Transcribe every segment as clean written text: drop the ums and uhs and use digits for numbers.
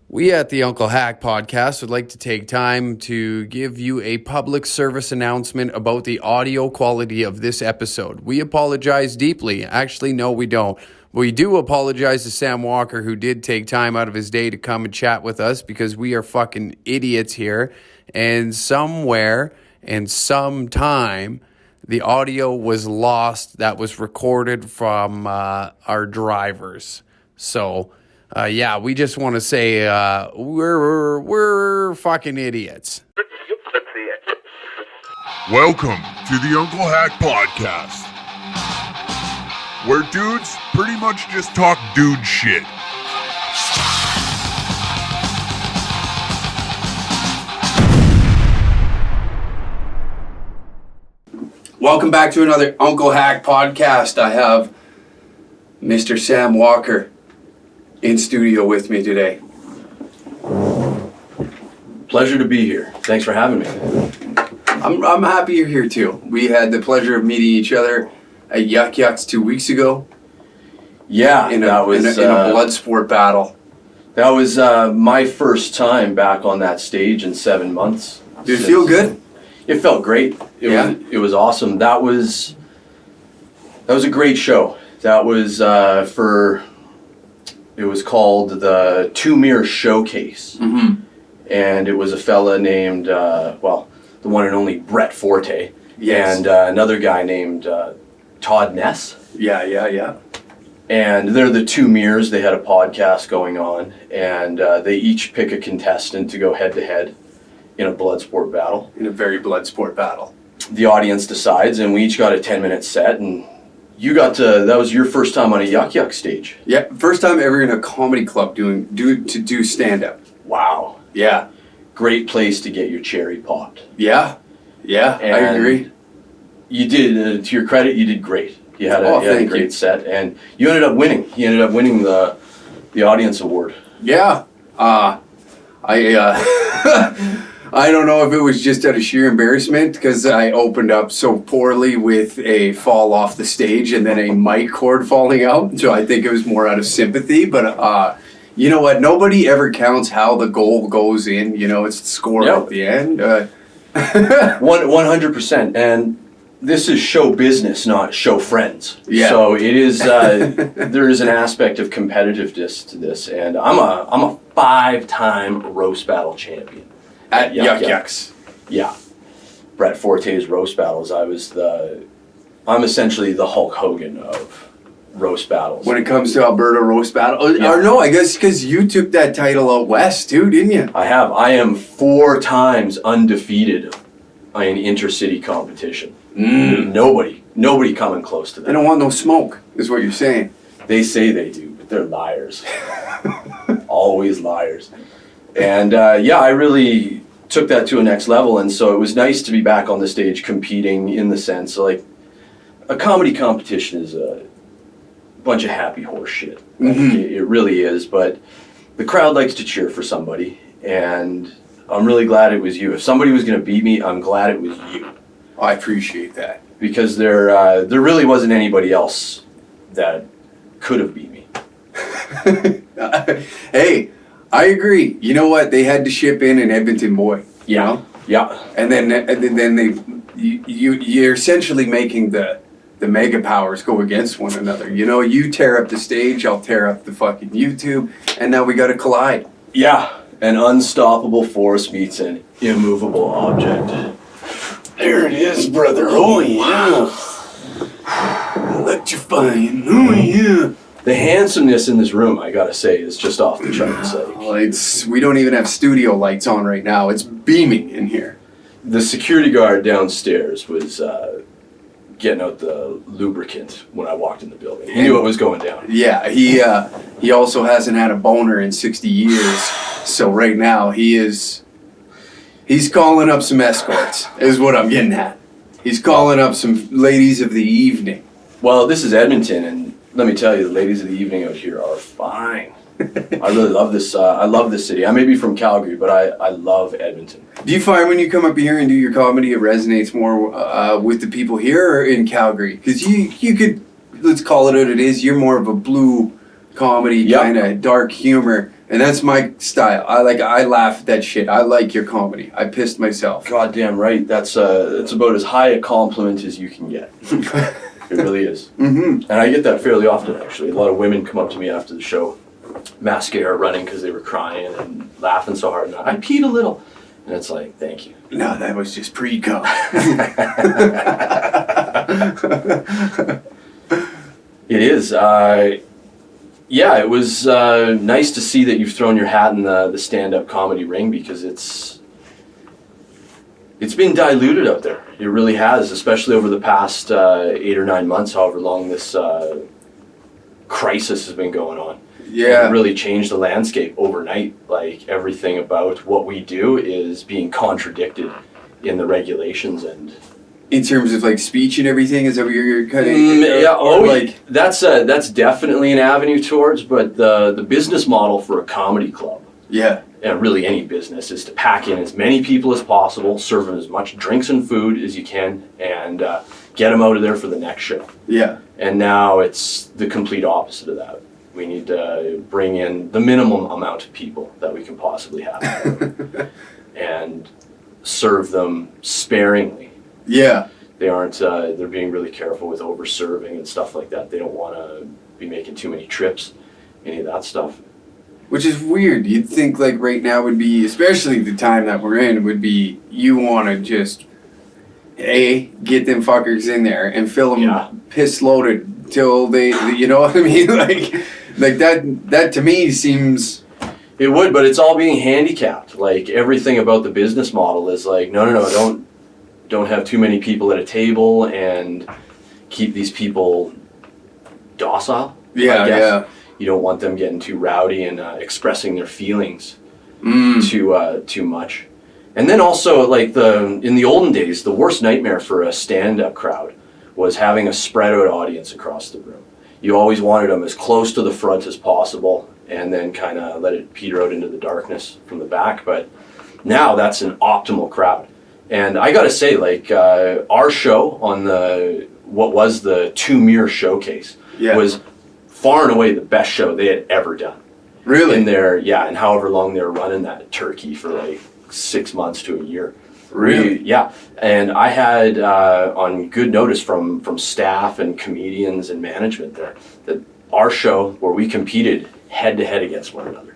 We at the Uncle Hack podcast would like to take time to give you a public service announcement about the audio quality of this episode. We apologize deeply. Actually, no, we don't. We do apologize to Sam Walker, who did take time out of his day to come and chat with us because we are fucking idiots here. And somewhere and sometime, the audio was lost that was recorded from our drivers. So... we just want to say we're fucking idiots. Welcome to the Uncle Hack Podcast, where dudes pretty much just talk dude shit. Welcome back to another Uncle Hack Podcast. I have Mr. Sam Walker in studio with me today. Pleasure to be here. Thanks for having me. I'm happy you're here too. We had the pleasure of meeting each other at Yuck Yucks 2 weeks ago. Yeah, in a blood sport battle. That was my first time back on that stage in 7 months. Did it feel good? It felt great. It was awesome. That was a great show. That was It was called the Meers Showcase. Mm-hmm. And it was a fella named, the one and only Brett Forte. Yes. And another guy named Todd Ness. Yeah. And they're the two Meers. They had a podcast going on. And they each pick a contestant to go head-to-head in a blood sport battle. In a very blood sport battle. The audience decides, and we each got a 10-minute set, and that was your first time on a Yuck Yuck stage. Yeah, first time ever in a comedy club to do stand-up. Wow. Yeah. Great place to get your cherry popped. Yeah, and I agree. You did, to your credit, you did great. You had a great set, and you ended up winning. You ended up winning the audience award. Yeah. I don't know if it was just out of sheer embarrassment because I opened up so poorly with a fall off the stage and then a mic cord falling out. So I think it was more out of sympathy. But you know what? Nobody ever counts how the goal goes in. You know, it's the score at the end. 100%. And this is show business, not show friends. Yeah. So it is. There is an aspect of competitiveness to this, and I'm a 5-time roast battle champion. At Yuck Yucks. Yeah. Brett Forte's roast battles, I'm essentially the Hulk Hogan of roast battles. When it comes to Alberta roast battle. Or no, I guess because you took that title out west too, didn't you? I have. I am 4 times undefeated in intercity competition. Nobody coming close to that. They don't want no smoke, is what you're saying. They say they do, but they're liars. Always liars. And I really took that to a next level, and so it was nice to be back on the stage competing in the sense, like, a comedy competition is a bunch of happy horse shit. Mm-hmm. It really is, but the crowd likes to cheer for somebody, and I'm really glad it was you. If somebody was going to beat me, I'm glad it was you. I appreciate that. Because there really wasn't anybody else that could have beat me. Hey, I agree. You know what? They had to ship in an Edmonton boy. You know? Yeah. And then you're essentially making the mega powers go against one another. You know, you tear up the stage, I'll tear up the fucking YouTube, and now we got to collide. Yeah. An unstoppable force meets an immovable object. There it is, brother. Oh yeah. Electrifying. Oh yeah. The handsomeness in this room, I gotta say, is just off the charts. Well, we don't even have studio lights on right now. It's beaming in here. The security guard downstairs was getting out the lubricant when I walked in the building. He knew what was going down. Yeah, he also hasn't had a boner in 60 years. So right now he's calling up some escorts, is what I'm getting at. He's calling up some ladies of the evening. Well, this is Edmonton, and let me tell you, the ladies of the evening out here are fine. I really love this. I love this city. I may be from Calgary, but I love Edmonton. Do you find when you come up here and do your comedy, it resonates more with the people here or in Calgary? Because you could, let's call it what it is, you're more of a blue comedy, kind of dark humor. And that's my style. I laugh at that shit. I like your comedy. I pissed myself. Goddamn right. That's about as high a compliment as you can get. It really is. Mm-hmm. And I get that fairly often, actually. A lot of women come up to me after the show, mascara running because they were crying and laughing so hard. And I peed a little. And it's like, thank you. No, that was just pre-cum. It is. Yeah, it was nice to see that you've thrown your hat in the stand-up comedy ring, because it's been diluted out there. It really has, especially over the past 8 or 9 months, however long this crisis has been going on. Yeah. It really changed the landscape overnight. Like, everything about what we do is being contradicted in the regulations. And in terms of like speech and everything, is that what you're kind of that's definitely an avenue towards, but the business model for a comedy club, and really any business, is to pack in as many people as possible, serve them as much drinks and food as you can, and get them out of there for the next show. And now it's the complete opposite of that. We need to bring in the minimum amount of people that we can possibly have and serve them sparingly. They aren't, they're being really careful with over-serving and stuff like that. They don't want to be making too many trips, any of that stuff. Which is weird. You'd think like right now would be, especially the time that we're in, would be you want to just, get them fuckers in there and fill them piss loaded till they, you know what I mean? Like that to me seems... It would, but it's all being handicapped. Like, everything about the business model is like, no, don't have too many people at a table and keep these people docile. I guess. You don't want them getting too rowdy and expressing their feelings too much. And then also, like, in the olden days, the worst nightmare for a stand-up crowd was having a spread out audience across the room. You always wanted them as close to the front as possible, and then kind of let it peter out into the darkness from the back. But now that's an optimal crowd. And I gotta say, like, our show on what was the Meers Showcase was far and away the best show they had ever done. Really? And however long they were running that turkey for like 6 months to a year. Really? Yeah. And I had on good notice from staff and comedians and management there that our show, where we competed head to head against one another,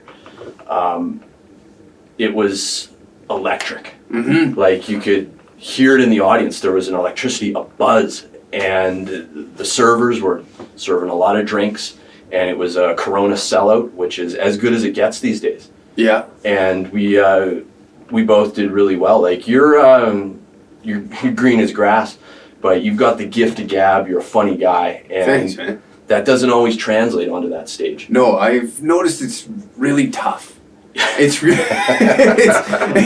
it was electric. Mm-hmm. Like, you could hear it in the audience. There was an electricity, a buzz, and the servers were serving a lot of drinks, and it was a Corona sellout, which is as good as it gets these days. Yeah. And we both did really well. Like, you're green as grass, but you've got the gift of gab. You're a funny guy, and thanks, man. That doesn't always translate onto that stage. No, I've noticed it's really tough. It's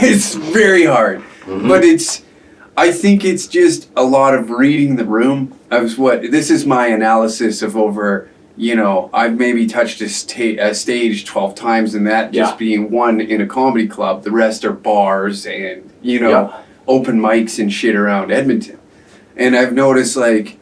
it's very hard, but I think it's just a lot of reading the room. This is my analysis of over, I've maybe touched a stage 12 times, and that just being one in a comedy club. The rest are bars and, open mics and shit around Edmonton. And I've noticed, like,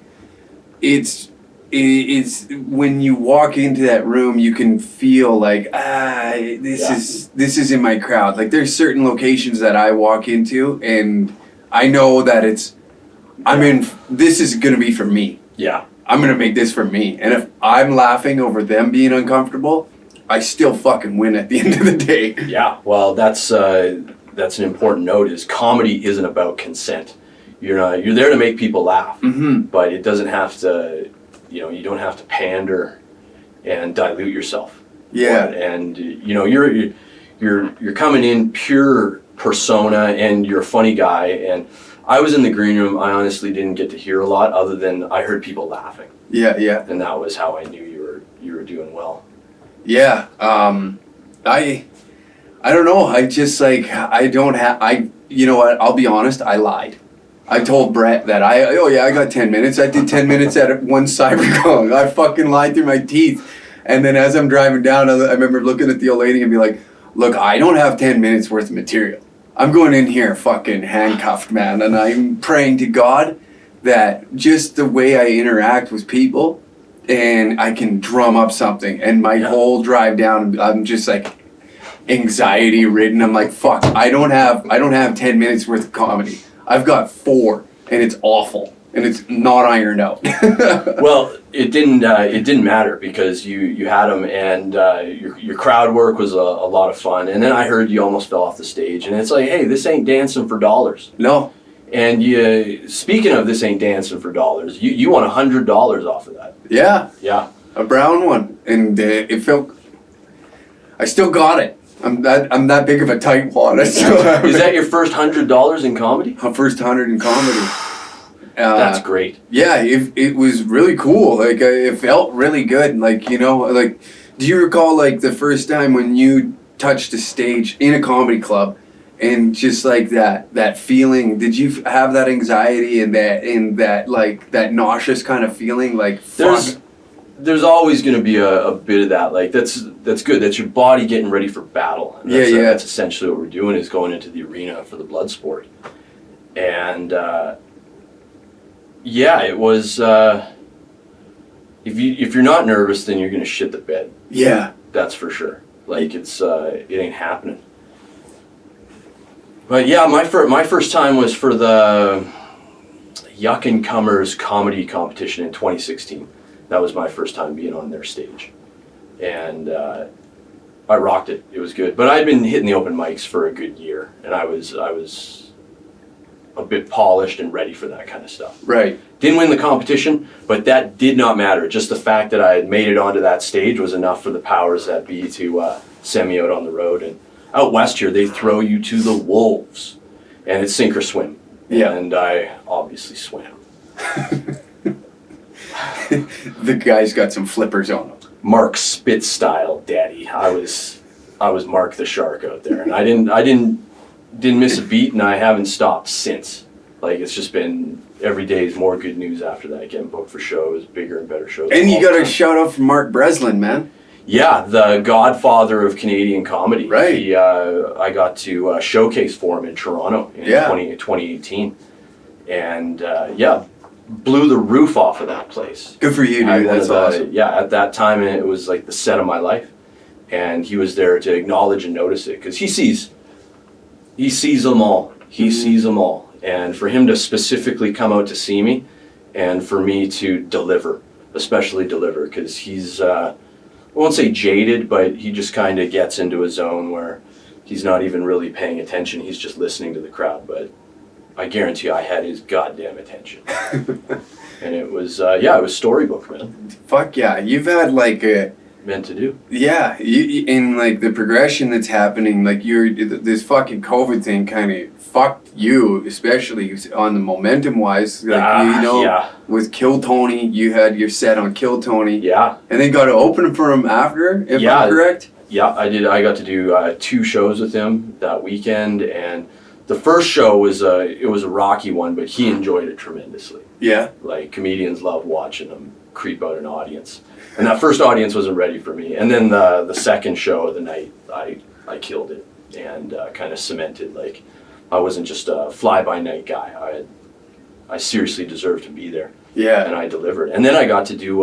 it's when you walk into that room, you can feel like, this is in my crowd. Like, there's certain locations that I walk into, and I know that this is going to be for me. Yeah. I'm going to make this for me. And if I'm laughing over them being uncomfortable, I still fucking win at the end of the day. Yeah. Well, that's an important note, is comedy isn't about consent. You're there to make people laugh, but it doesn't have to, you don't have to pander and dilute yourself. Yeah. And you're coming in pure persona, and you're a funny guy. And I was in the green room. I honestly didn't get to hear a lot, other than I heard people laughing. Yeah. And that was how I knew you were doing well. Yeah. I don't know. I just, like, you know what? I'll be honest. I lied. I told Brett that I got 10 minutes. I did 10 minutes at one CyberCon. I fucking lied through my teeth. And then as I'm driving down, I remember looking at the old lady and be like, look, I don't have 10 minutes worth of material. I'm going in here fucking handcuffed, man. And I'm praying to God that just the way I interact with people, and I can drum up something. And my whole drive down, I'm just like, anxiety ridden. I'm like, fuck, I don't have 10 minutes worth of comedy. I've got 4, and it's awful, and it's not ironed out. Well, it didn't matter because you had them, and your crowd work was a lot of fun. And then I heard you almost fell off the stage, and it's like, hey, this ain't dancing for dollars. No. And speaking of this ain't dancing for dollars, you won $100 off of that. Yeah. Yeah. A brown one, and it felt. I still got it. I'm that big of a tightwad. I still have Is that your first $100 in comedy? my first 100 in comedy? That's great. Yeah, it was really cool. Like it felt really good. Like like, do you recall like the first time when you touched a stage in a comedy club, and just like that feeling? Did you have that anxiety and that like that nauseous kind of feeling? Like fuck. There's always going to be a bit of that. Like that's good. That's your body getting ready for battle. And that's essentially what we're doing, is going into the arena for the blood sport. And it was. If you're not nervous, then you're going to shit the bed. Yeah, that's for sure. Like it ain't happening. But yeah, my first time was for the Yuck and Cummers comedy competition in 2016. That was my first time being on their stage, and I rocked it. It was good. But I'd been hitting the open mics for a good year, and I was a bit polished and ready for that kind of stuff. Right. Didn't win the competition, but that did not matter. Just the fact that I had made it onto that stage was enough for the powers that be to send me out on the road. And out west here, they throw you to the wolves, and it's sink or swim. Yeah. And I obviously swam. The guy's got some flippers on him. Marc Spitz style, daddy. I was Marc the Shark out there, and I didn't miss a beat, and I haven't stopped since. Like it's just been every day is more good news after that. Getting booked for shows, bigger and better shows. And you got a shout out from Mark Breslin, man. Yeah, the godfather of Canadian comedy. Right. I got to showcase for him in Toronto in 2018, and blew the roof off of that place. Good for you, dude. That's awesome. Yeah, at that time it was like the set of my life, and he was there to acknowledge and notice it because he sees them all. He sees them all, and for him to specifically come out to see me, and for me to deliver, especially deliver, because he's I won't say jaded, but he just kind of gets into a zone where he's not even really paying attention. He's just listening to the crowd, but I guarantee I had his goddamn attention. And it was, it was storybook, man. Fuck yeah. You've had like a... Meant to do. Yeah. You, in like the progression that's happening, like this fucking COVID thing kind of fucked you, especially on the momentum wise. Like, with Kill Tony, you had your set on Kill Tony. Yeah. And then got to open for him after, if I'm correct? Yeah, I did. I got to do 2 shows with him that weekend, and the first show was it was a rocky one, but he enjoyed it tremendously. Yeah. Like comedians love watching him creep out an audience, and that first audience wasn't ready for me. And then the second show of the night, I killed it and kind of cemented like I wasn't just a fly by night guy. I seriously deserved to be there. Yeah. And I delivered. And then I got to do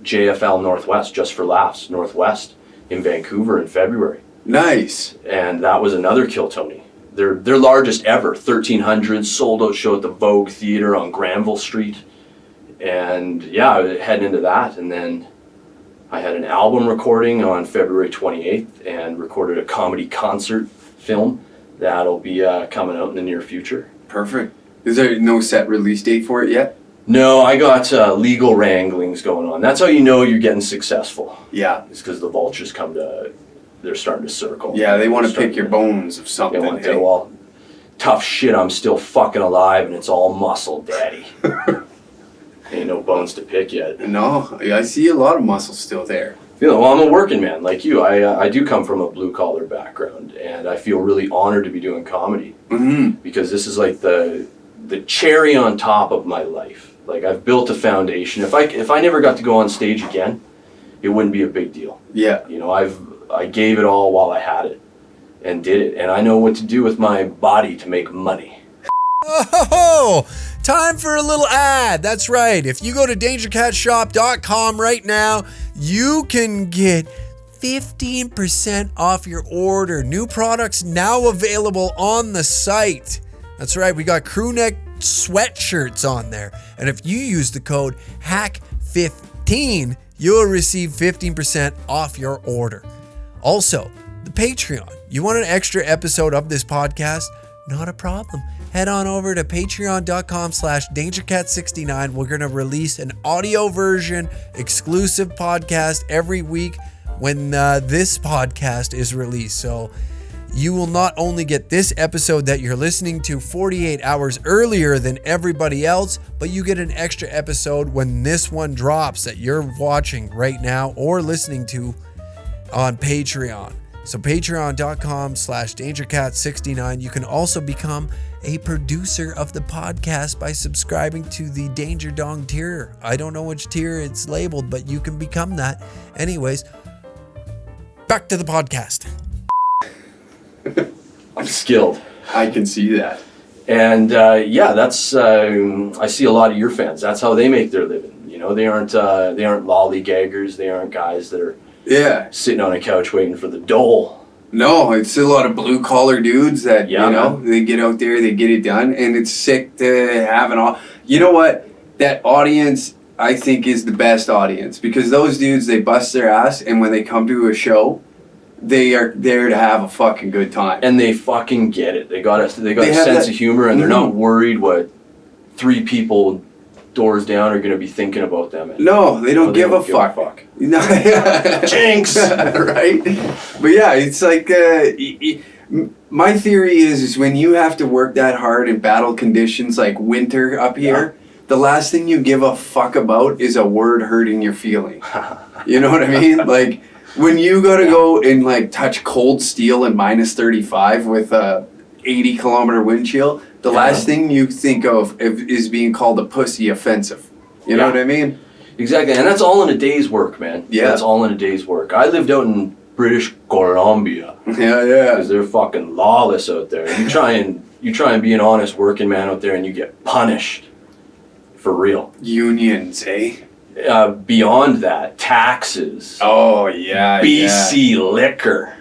JFL Northwest, Just for Laughs Northwest in Vancouver in February. Nice. And that was another Kill Tony. Their largest ever, 1,300, sold out show at the Vogue Theatre on Granville Street. And yeah, I was heading into that. And then I had an album recording on February 28th and recorded a comedy concert film that'll be coming out in the near future. Perfect. Is there no set release date for it yet? No, I got legal wranglings going on. That's how you know you're getting successful. Yeah. It's because the vultures they're starting to circle. Yeah, they want to pick your bones of something. They want to, well, tough shit, I'm still fucking alive and it's all muscle, daddy. Ain't no bones to pick yet. No, I see a lot of muscle still there. Well, I'm a working man like you. I do come from a blue-collar background, and I feel really honored to be doing comedy. Mm-hmm. Because this is like the cherry on top of my life. Like, I've built a foundation. If I never got to go on stage again, it wouldn't be a big deal. Yeah. You know, I gave it all while I had it and did it. And I know what to do with my body to make money. Oh, time for a little ad. That's right. If you go to dangercatshop.com right now, you can get 15% off your order. New products now available on the site. That's right, we got crew neck sweatshirts on there. And if you use the code HACK15, you'll receive 15% off your order. Also, the Patreon. You want an extra episode of this podcast? Not a problem. Head on over to patreon.com/dangercat69. We're going to release an audio version, exclusive podcast every week when this podcast is released. So you will not only get this episode that you're listening to 48 hours earlier than everybody else, but you get an extra episode when this one drops that you're watching right now or listening to on Patreon. So patreon.com/dangercat69. You can also become a producer of the podcast by subscribing to the Danger Dong tier. I don't know which tier it's labeled, but you can become that. Anyways, back to the podcast. I'm skilled. I can see that. And that's I see a lot of your fans. That's how they make their living. You know, they aren't lollygaggers. They aren't guys that are sitting on a couch waiting for the dole. No, it's a lot of blue collar dudes that they get out there, they get it done, and it's sick to have an You know what? That audience, I think, is the best audience because those dudes, they bust their ass, and when they come to a show, they are there to have a fucking good time. And they fucking get it. They got a sense of humor, and they're not worried what 3 people doors down are going to be thinking about them. No, they don't give a fuck. No. Jinx! Right? But yeah, it's like, my theory is when you have to work that hard in battle conditions like winter up here, the last thing you give a fuck about is a word hurting your feeling. You know what I mean? Like, when you gotta go and like touch cold steel in minus 35 with a 80-kilometer wind chill, the last thing you think of is being called a pussy offensive. You know what I mean? Exactly, and that's all in a day's work, man. Yeah. That's all in a day's work. I lived out in British Columbia. Yeah. Because they're fucking lawless out there. You try and be an honest working man out there and you get punished. For real. Unions, eh? Beyond that, taxes. Oh, yeah. BC liquor.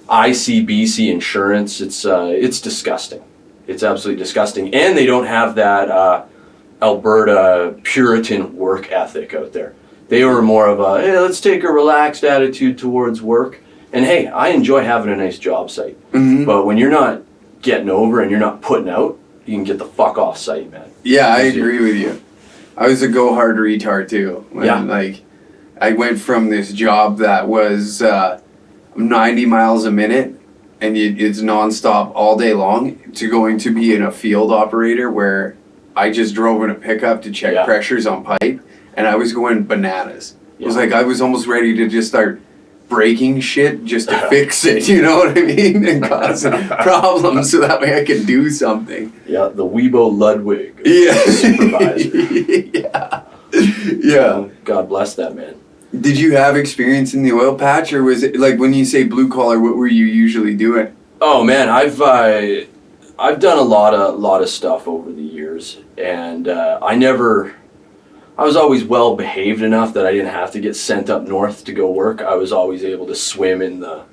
ICBC insurance. It's disgusting. It's absolutely disgusting. And they don't have that Alberta Puritan work ethic out there. They were more of a, hey, let's take a relaxed attitude towards work. And hey, I enjoy having a nice job site. Mm-hmm. But when you're not getting over and you're not putting out, you can get the fuck off site, man. Yeah, I agree with you. I was a go hard retard too. Like, I went from this job that was 90 miles a minute and it's nonstop all day long to going to be in a field operator where I just drove in a pickup to check pressures on pipe and I was going bananas. It was like I was almost ready to just start breaking shit just to fix it, you know what I mean? And cause problems so that way I could do something. Yeah, the Weibo Ludwig supervisor. Yeah. God bless that man. Did you have experience in the oil patch, or was it like when you say blue collar? What were you usually doing? Oh man, I've done a lot of stuff over the years, and I was always well behaved enough that I didn't have to get sent up north to go work. I was always able to swim in the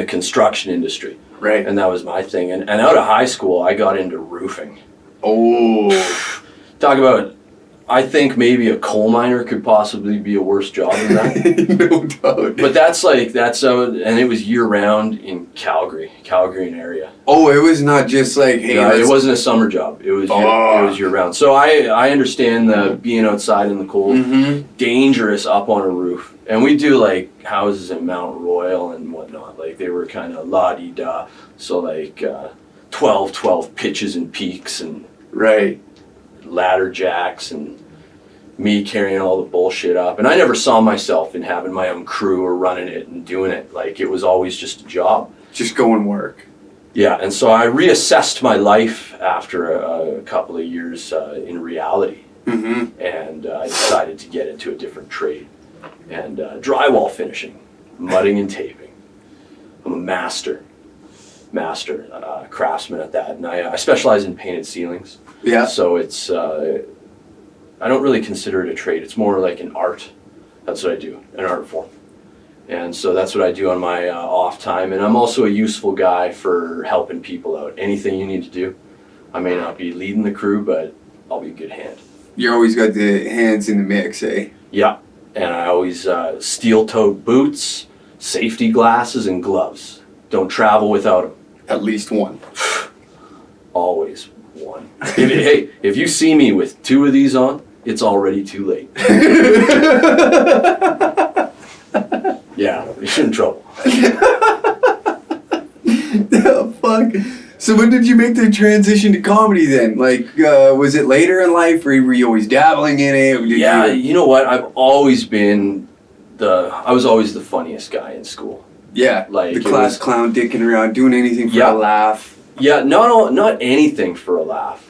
construction industry, right? And that was my thing. And out of high school, I got into roofing. Oh, talk about. I think maybe a coal miner could possibly be a worse job than that. No doubt. But that's out, and it was year round in Calgary and area. Oh, it was not just like, hey, no, it wasn't a summer job. It was year round. So I understand the being outside in the cold, dangerous up on a roof. And we do like houses in Mount Royal and whatnot. Like they were kind of la-di-da. So like 12 pitches and peaks and ladder jacks and me carrying all the bullshit up. And I never saw myself in having my own crew or running it and doing it. Like it was always just a job. Just go and work. Yeah, and so I reassessed my life after a couple of years in reality. Mm-hmm. And I decided to get into a different trade. And drywall finishing, mudding and taping. I'm a master craftsman at that. And I specialize in painted ceilings. Yeah. So it's, I don't really consider it a trade. It's more like an art. That's what I do, an art form. And so that's what I do on my off time. And I'm also a useful guy for helping people out. Anything you need to do. I may not be leading the crew, but I'll be a good hand. You always got the hands in the mix, eh? Yeah. And I always steel-toed boots, safety glasses, and gloves. Don't travel without them. At least one. Always one. If you see me with 2 of these on, it's already too late. Yeah, you're in trouble. The fuck? So when did you make the transition to comedy then? Like, was it later in life, or were you always dabbling in it? You know what? I was always the funniest guy in school. Yeah, like the class clown, dicking around, doing anything for a laugh. Yeah, not anything for a laugh.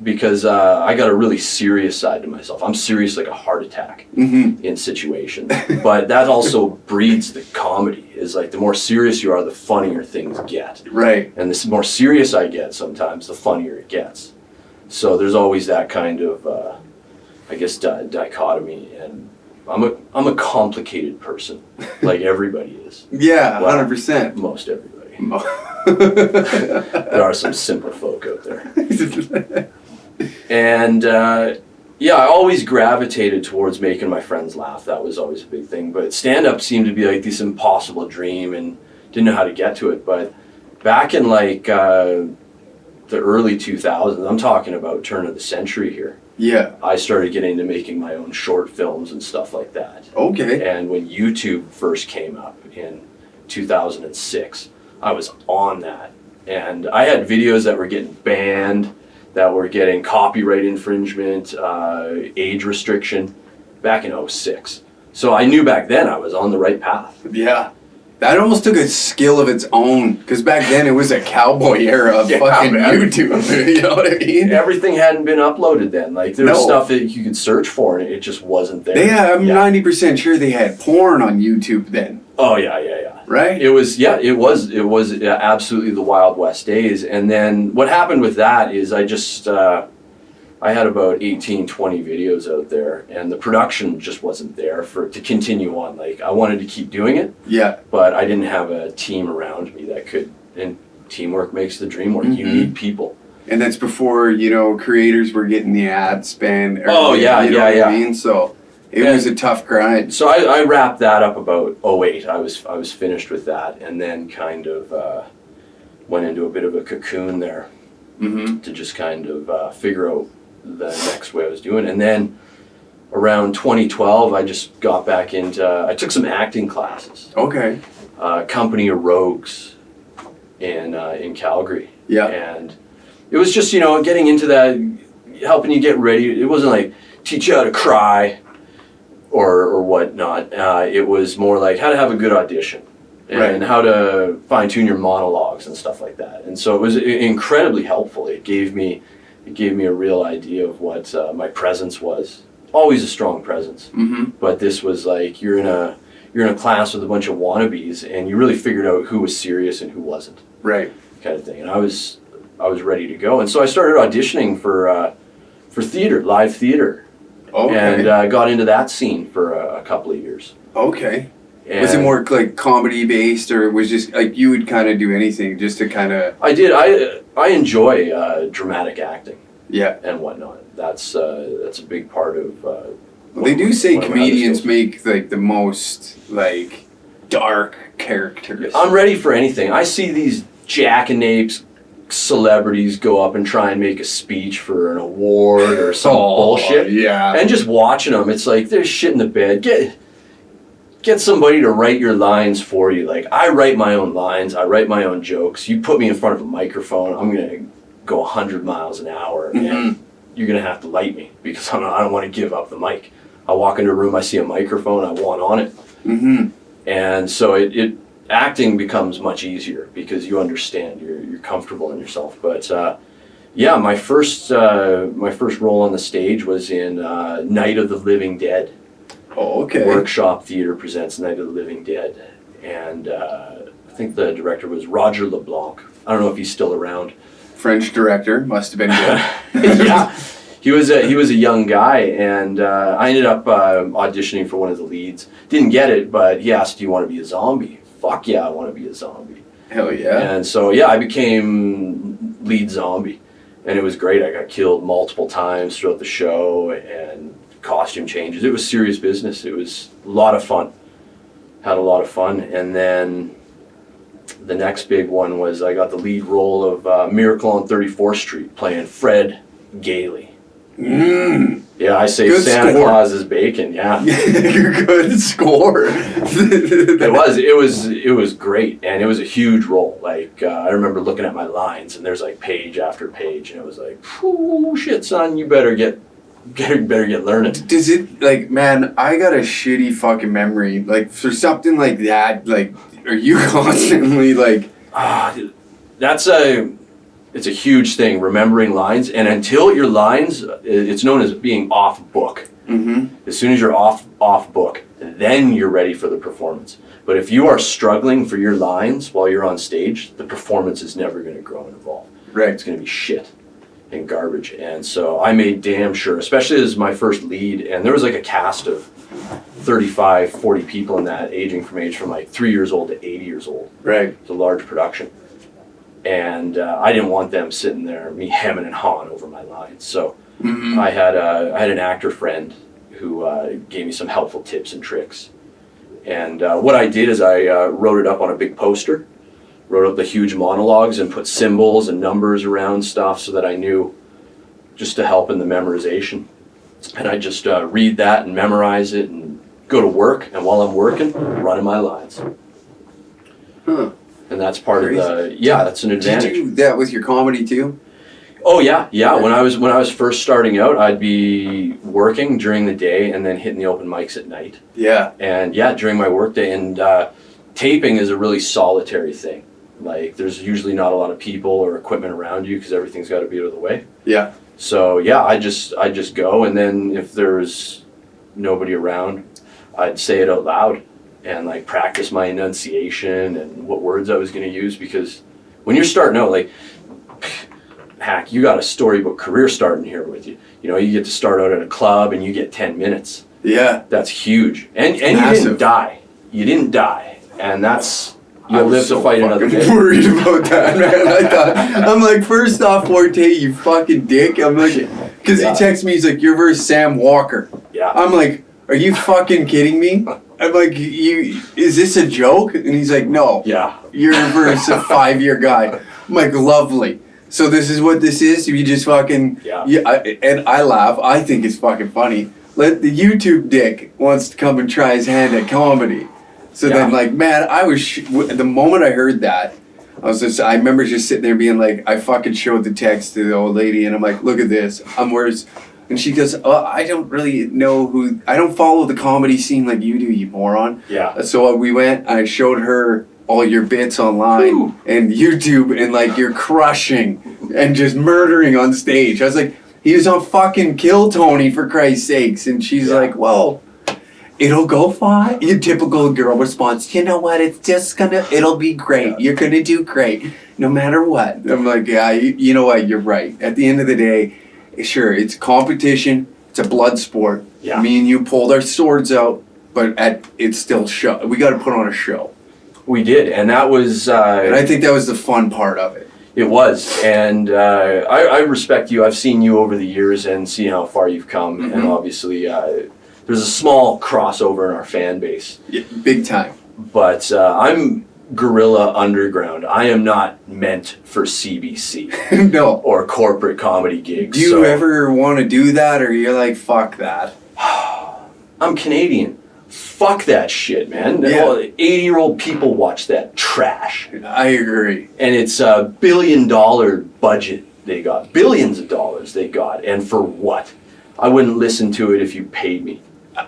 Because I got a really serious side to myself. I'm serious like a heart attack in situations. But that also breeds the comedy. Is like the more serious you are, the funnier things get. Right. And the more serious I get sometimes, the funnier it gets. So there's always that kind of, I guess, dichotomy. And I'm a complicated person, like everybody is. Yeah, well, 100%. Most everybody. There are some simple folk out there. And I always gravitated towards making my friends laugh. That was always a big thing. But stand-up seemed to be like this impossible dream, and didn't know how to get to it. But back in like the early 2000s, I'm talking about turn of the century here. Yeah. I started getting into making my own short films and stuff like that. Okay. And when YouTube first came up in 2006, I was on that. And I had videos that were getting banned, that were getting copyright infringement, age restriction, back in 2006. So I knew back then I was on the right path. Yeah. That almost took a skill of its own, because back then it was a cowboy era of fucking YouTube. You know what I mean? Everything hadn't been uploaded then. Like there was stuff that you could search for, and it just wasn't there. I'm 90% sure they had porn on YouTube then. Oh yeah. Right? It was absolutely the Wild West days. And then what happened with that is I just I had about 18, 20 videos out there, and the production just wasn't there to continue on. Like I wanted to keep doing it. Yeah. But I didn't have a team around me that could, and teamwork makes the dream work. You need people. And that's before, creators were getting the ad spend. Oh yeah, you know what I mean? So it was a tough grind. So I wrapped that up about 2008. I was finished with that, and then kind of went into a bit of a cocoon there to just kind of figure out the next way I was doing. And then around 2012, I just got back into, I took some acting classes. Okay. Company of Rogues in Calgary. Yeah. And it was just, getting into that, helping you get ready. It wasn't like teach you how to cry or whatnot. It was more like how to have a good audition and how to fine-tune your monologues and stuff like that. And so it was incredibly helpful. It gave me a real idea of what my presence was. Always a strong presence. But this was like you're in a class with a bunch of wannabes, and you really figured out who was serious and who wasn't. Right. Kind of thing. And I was ready to go. And so I started auditioning for theater, live theater. Okay. And got into that scene for a couple of years. Okay. And was it more like comedy based, or was just like you would kind of do anything just to kind of? I did. I enjoy dramatic acting. Yeah. And whatnot. That's a big part of. They do say comedians make like the most like dark characters. I'm ready for anything. I see these jackanapes celebrities go up and try and make a speech for an award or some bullshit. Yeah. And just watching them, it's like there's shit in the bed. Get somebody to write your lines for you. Like I write my own lines, I write my own jokes. You put me in front of a microphone, I'm gonna go 100 miles an hour, and you're gonna have to light me because I don't want to give up the mic. I walk into a room, I see a microphone, I want on it, and so it acting becomes much easier because you understand, you're comfortable in yourself. But my first role on the stage was in Night of the Living Dead. Oh, okay. Workshop Theatre presents Night of the Living Dead, and I think the director was Roger LeBlanc. I don't know if he's still around. French director, must have been good. he was a young guy, and I ended up auditioning for one of the leads. Didn't get it, but he asked, "Do you want to be a zombie?" Fuck yeah, I want to be a zombie. Hell yeah. And so yeah, I became lead zombie, and it was great. I got killed multiple times throughout the show, and costume changes. It was serious business. It was a lot of fun. Had a lot of fun, and then the next big one was I got the lead role of Miracle on 34th Street, playing Fred Gailey. Yeah, I say Good Santa score. Claus's bacon. Yeah, Good score. it was great, and it was a huge role. Like I remember looking at my lines, and there's like page after page, and it was like, "Oh shit, son, you better get learning." Does it, like, man, I got a shitty fucking memory. Like, for something like that, like, are you constantly, like... It's a huge thing, remembering lines, and until your lines, it's known as being off book. Mm-hmm. As soon as you're off book, then you're ready for the performance. But if you are struggling for your lines while you're on stage, the performance is never going to grow and evolve. Right. It's going to be shit and garbage. And so I made damn sure, especially as my first lead, and there was like a cast of 35, 40 people in that, aging from like 3 years old to 80 years old. Right. It's a large production. And I didn't want them sitting there, me hemming and hawing over my lines. So I had an actor friend who gave me some helpful tips and tricks. And what I did is I wrote it up on a big poster, wrote up the huge monologues and put symbols and numbers around stuff so that I knew, just to help in the memorization. And I just read that and memorize it and go to work. And while I'm working, running my lines. Huh. And that's part Crazy. of the, yeah, that's an advantage. Did you do that with your comedy, too? Oh yeah. When I was first starting out, I'd be working during the day and then hitting the open mics at night. Yeah. And yeah, during my work day. And taping is a really solitary thing. Like, there's usually not a lot of people or equipment around you because everything's got to be out of the way. Yeah. So yeah, I just go, and then if there's nobody around, I'd say it out loud and like practice my enunciation and what words I was going to use, because when you're starting out, like, heck, you got a storybook career starting here with you. You know, you get to start out at a club and you get 10 minutes. Yeah. That's huge. And you massive. didn't die. You didn't die. And that's, you'll live to fight another day. I'm worried about that, man. I'm like, first off, Forte, you fucking dick. I'm like, because Yeah. he texts me, he's like, you're versus Sam Walker. Yeah. I'm like, are you fucking kidding me? I'm like, is this a joke? And he's like, no. Yeah. You're versus a 5-year guy. I'm like, lovely. So this is what this is? You just fucking... Yeah. And I laugh. I think it's fucking funny. Let the YouTube dick wants to come and try his hand at comedy. So then, like, man, I was... the moment I heard that, I remember just sitting there being like, I fucking showed the text to the old lady, and I'm like, look at this. I'm worse. And she goes, oh, I don't really know who... I don't follow the comedy scene like you do, you moron. Yeah. So we went, I showed her all your bits online. Whew. And YouTube, and like, you're crushing and just murdering on stage. I was like, he was on fucking Kill Tony, for Christ's sakes. And she's like, well... It'll go fine. Your typical girl response, you know what, it'll be great. You're gonna do great, no matter what. I'm like, yeah, you know what, you're right. At the end of the day, sure, it's competition, it's a blood sport. Yeah. Me and you pulled our swords out, but it's still show. We gotta put on a show. We did, and that was... And I think that was the fun part of it. It was, and I respect you. I've seen you over the years and see how far you've come, and obviously... there's a small crossover in our fan base. Yeah, big time. But I'm guerrilla underground. I am not meant for CBC No. or corporate comedy gigs. Do you ever want to do that, or you're like, fuck that? I'm Canadian. Fuck that shit, man. Yeah. All 80-year-old people watch that trash. I agree. And it's a $1 billion budget they got. Billions of dollars they got. And for what? I wouldn't listen to it if you paid me.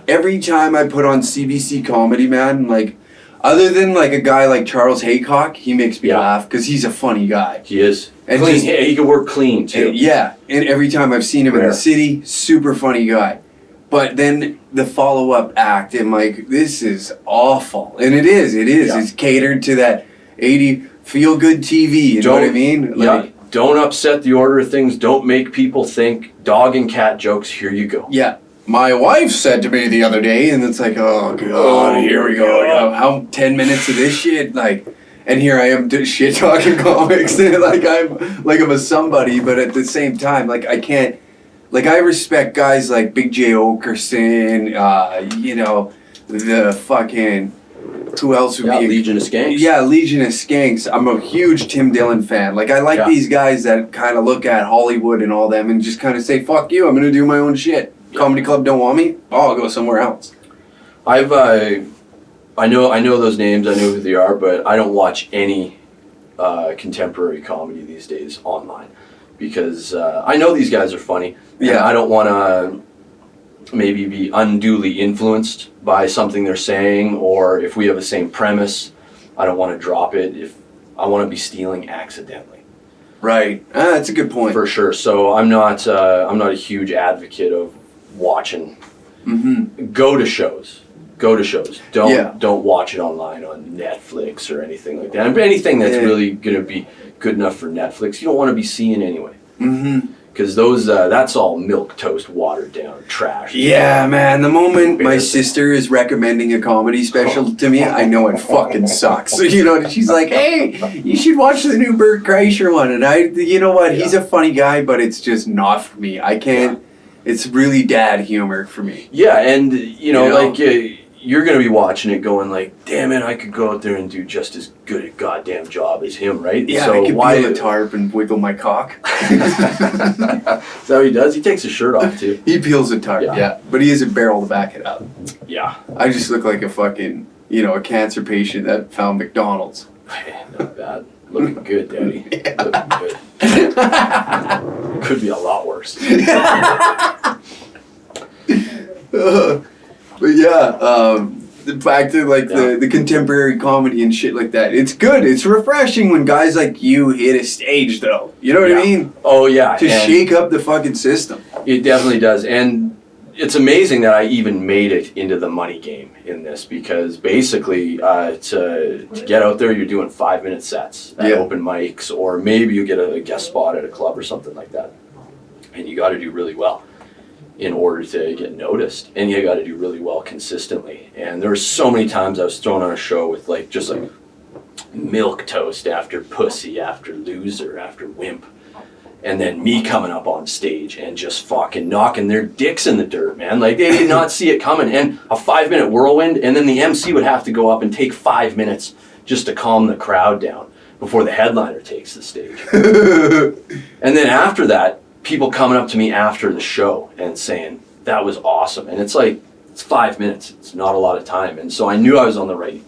Every time I put on CBC comedy, man, like, other than like a guy like Charles Haycock, he makes me laugh because he's a funny guy. He is. And Clean. just- He can work clean too. And, yeah, and every time I've seen him in Rare. the city, super funny guy. But then the follow-up act, I'm like, this is awful. And it is. Yeah. It's catered to that 80 feel-good TV, you know what I mean? Like, Don't upset the order of things. Don't make people think. Dog and cat jokes, here you go. Yeah. My wife said to me the other day, and it's like, oh, God, here we go. How 10 minutes of this shit? Like, and here I am shit talking comics. like I'm a somebody, but at the same time, like, I can't, like, I respect guys like Big J. Okerson, you know, the fucking, who else would be? Legion of Skanks. Yeah, Legion of Skanks. I'm a huge Tim Dillon fan. Like, I like these guys that kind of look at Hollywood and all them and just kind of say, fuck you, I'm going to do my own shit. Comedy club don't want me? Oh, I'll go somewhere else. I know those names, I know who they are, but I don't watch any contemporary comedy these days online because I know these guys are funny. Yeah. I don't want to maybe be unduly influenced by something they're saying, or if we have the same premise, I don't want to drop it if I want to be stealing accidentally. Right. That's a good point. For sure. So I'm not a huge advocate of watching. Mm-hmm. Go to shows. Don't watch it online on Netflix or anything like that. And anything that's really going to be good enough for Netflix, you don't want to be seeing anyway. Mm-hmm. Because those, that's all milquetoast, watered down trash. Yeah, man. The moment my sister is recommending a comedy special to me, I know it fucking sucks. You know, she's like, hey, you should watch the new Bert Kreischer one. And you know what? He's a funny guy, but it's just not for me. I can't, it's really dad humor for me. Yeah, and, you know? Like, you're going to be watching it going like, damn it, I could go out there and do just as good a goddamn job as him, right? Yeah, so I could peel a tarp and wiggle my cock. Is that what he does? He takes his shirt off, too. He peels a tarp, yeah. But he has a barrel to back it up. Yeah. I just look like a fucking, you know, a cancer patient that found McDonald's. Not bad. Looking good, Daddy. Looking good. Could be a lot worse. But yeah, back to like the contemporary comedy and shit like that. It's good. It's refreshing when guys like you hit a stage, though. You know what I mean? Oh yeah. To shake up the fucking system. It definitely does, and it's amazing that I even made it into the money game in this because basically to get out there, you're doing 5-minute sets at open mics, or maybe you get a guest spot at a club or something like that, and you got to do really well in order to get noticed, and you got to do really well consistently. And there were so many times I was thrown on a show with like just like milquetoast after pussy after loser after wimp, and then me coming up on stage and just fucking knocking their dicks in the dirt, man. Like they did not see it coming, and a 5-minute whirlwind, and then the MC would have to go up and take 5 minutes just to calm the crowd down before the headliner takes the stage. And then after that, people coming up to me after the show and saying, that was awesome. And it's like, it's 5 minutes. It's not a lot of time. And so I knew I was on the right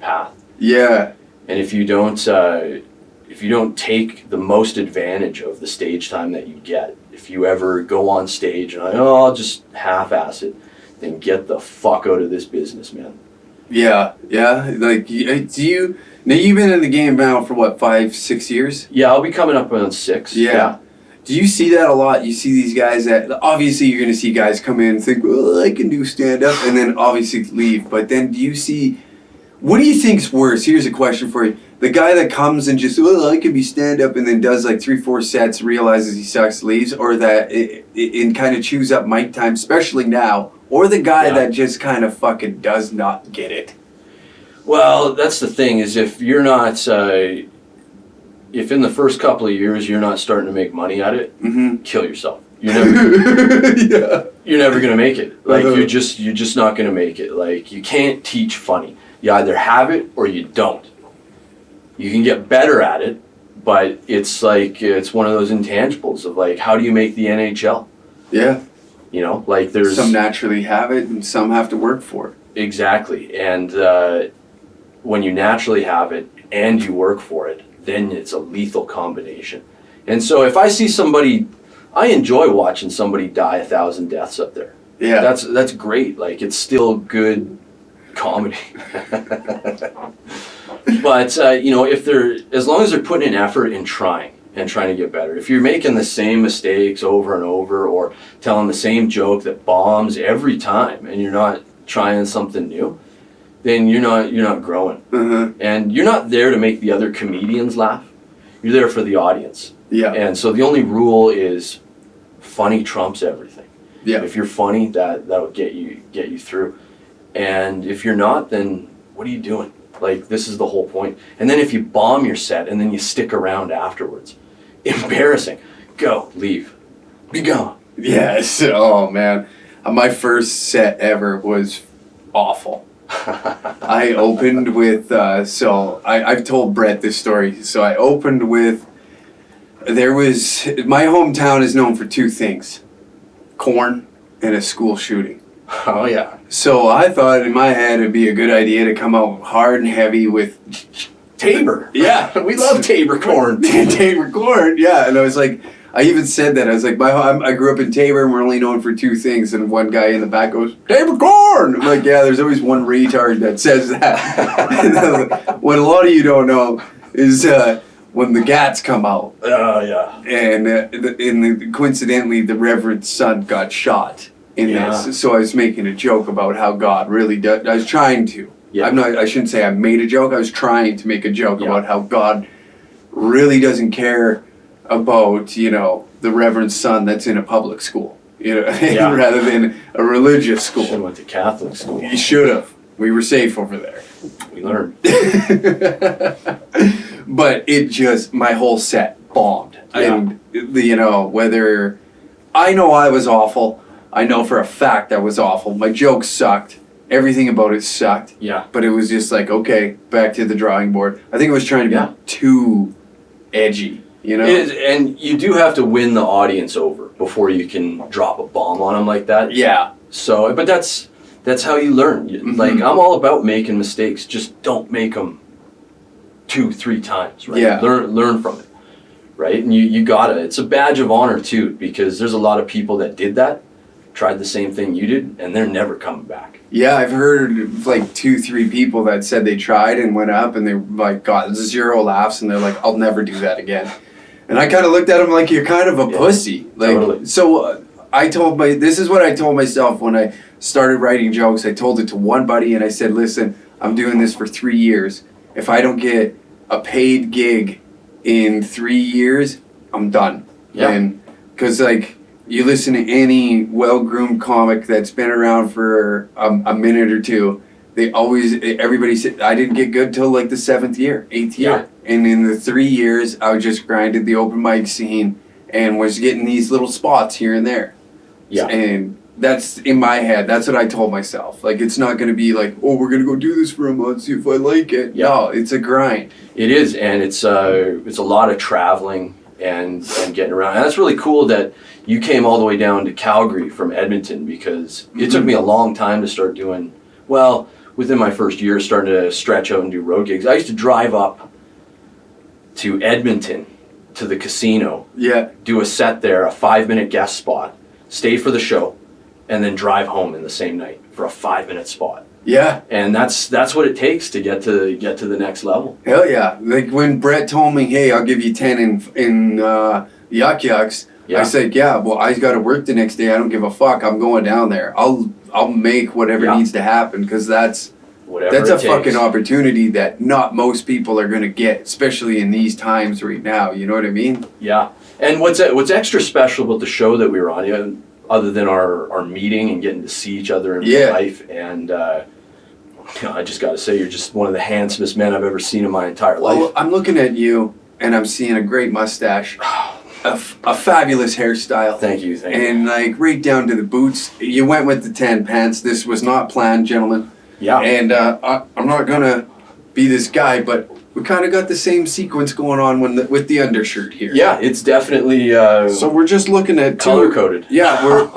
path. Yeah. And if you don't take the most advantage of the stage time that you get, if you ever go on stage and I'll just half-ass it, then get the fuck out of this business, man. Yeah. Like, now you've been in the game now for what, 5-6 years? Yeah, I'll be coming up on 6. Yeah. Do you see that a lot? You see these guys that, obviously you're going to see guys come in and think, well, I can do stand-up, and then obviously leave. But then do you see, what do you think's worse? Here's a question for you. The guy that comes and just, well, I can be stand-up, and then does like 3-4 sets, realizes he sucks, leaves, or that it kind of chews up mic time, especially now, or the guy that just kind of fucking does not get it? Well, that's the thing, is if you're not... if in the first couple of years you're not starting to make money at it, kill yourself. You're never gonna make it. Like you're just not gonna make it. Like you can't teach funny. You either have it or you don't. You can get better at it, but it's like it's one of those intangibles of like, how do you make the NHL? Yeah. You know, like there's some naturally have it and some have to work for it. Exactly. And when you naturally have it and you work for it, then it's a lethal combination. And so if I see somebody, I enjoy watching somebody die 1,000 deaths up there. Yeah. That's great. Like it's still good comedy. But you know, if they're, as long as they're putting in effort and trying to get better. If you're making the same mistakes over and over, or telling the same joke that bombs every time, and you're not trying something new, then you're not growing. And you're not there to make the other comedians laugh. You're there for the audience. Yeah. And so the only rule is funny trumps everything. Yeah. If you're funny, that'll get you through. And if you're not, then what are you doing? Like, this is the whole point. And then if you bomb your set and then you stick around afterwards, embarrassing. Go, leave, be gone. Yes. Oh man, my first set ever was awful. I opened with I've told Brett this story. So I opened with my hometown is known for two things: corn and a school shooting. Oh yeah. So I thought in my head it'd be a good idea to come out hard and heavy with Tabor. Yeah, We love Tabor corn. Tabor corn, yeah. And I was like, I even said that. I was like, I grew up in Tabor and we're only known for two things. And one guy in the back goes, Tabor corn! I'm like, yeah, there's always one retard that says that. What a lot of you don't know is when the gats come out. Oh yeah. And coincidentally, the Reverend's son got shot in this. So I was making a joke about how God really does. I was trying to. Yeah. I shouldn't say I made a joke. I was trying to make a joke about how God really doesn't care about, the Reverend's son that's in a public school, rather than a religious school. Should have went to Catholic school. You should have. We were safe over there. We learned. But it just, my whole set bombed. Yeah. And, whether, I know I was awful. I know for a fact I was awful. My jokes sucked. Everything about it sucked. Yeah. But it was just like, okay, back to the drawing board. I think I was trying to be too edgy, And you do have to win the audience over before you can drop a bomb on them like that. Yeah. So, but that's how you learn. Like, I'm all about making mistakes. Just don't make them 2-3 times, right? Yeah. Learn from it, right? And you gotta. It's a badge of honor too, because there's a lot of people that did that, tried the same thing you did, and they're never coming back. Yeah, I've heard of like 2-3 people that said they tried and went up and they like got 0 laughs and they're like, I'll never do that again. And I kind of looked at them like, you're kind of a pussy. Like, totally. So this is what I told myself when I started writing jokes. I told it to one buddy and I said, listen, I'm doing this for 3 years. If I don't get a paid gig in 3 years, I'm done. Yeah. And because you listen to any well-groomed comic that's been around for a minute or two, everybody said, I didn't get good till like the 7th year, 8th year. And in the 3 years, I just grinded the open mic scene and was getting these little spots here and there. Yeah. And that's in my head. That's what I told myself. Like, it's not going to be like, oh, we're going to go do this for a month, see if I like it. Yeah. No, it's a grind. It is, and it's a lot of traveling and getting around. And that's really cool that you came all the way down to Calgary from Edmonton, because it took me a long time to start doing, within my first year, starting to stretch out and do road gigs. I used to drive up to Edmonton to the casino, do a set there, a 5-minute guest spot, stay for the show, and then drive home in the same night for a 5-minute spot. Yeah. And that's what it takes to get to the next level. Hell yeah. Like when Brett told me, hey, I'll give you 10 in Yuck Yucks, I said, yeah, well, I got to work the next day. I don't give a fuck. I'm going down there. I'll make whatever needs to happen, because that's a fucking opportunity that not most people are going to get, especially in these times right now. You know what I mean? Yeah. And what's extra special about the show that we were on, other than our meeting and getting to see each other in real life, and I just got to say, you're just one of the handsomest men I've ever seen in my entire life. Well, I'm looking at you, and I'm seeing a great mustache, a fabulous hairstyle. Thank you. And like right down to the boots. You went with the tan pants. This was not planned, gentlemen. Yeah. And I'm not gonna be this guy, but we kind of got the same sequence going on with the undershirt here. Yeah, it's definitely. So we're just looking at color coded. Yeah, we're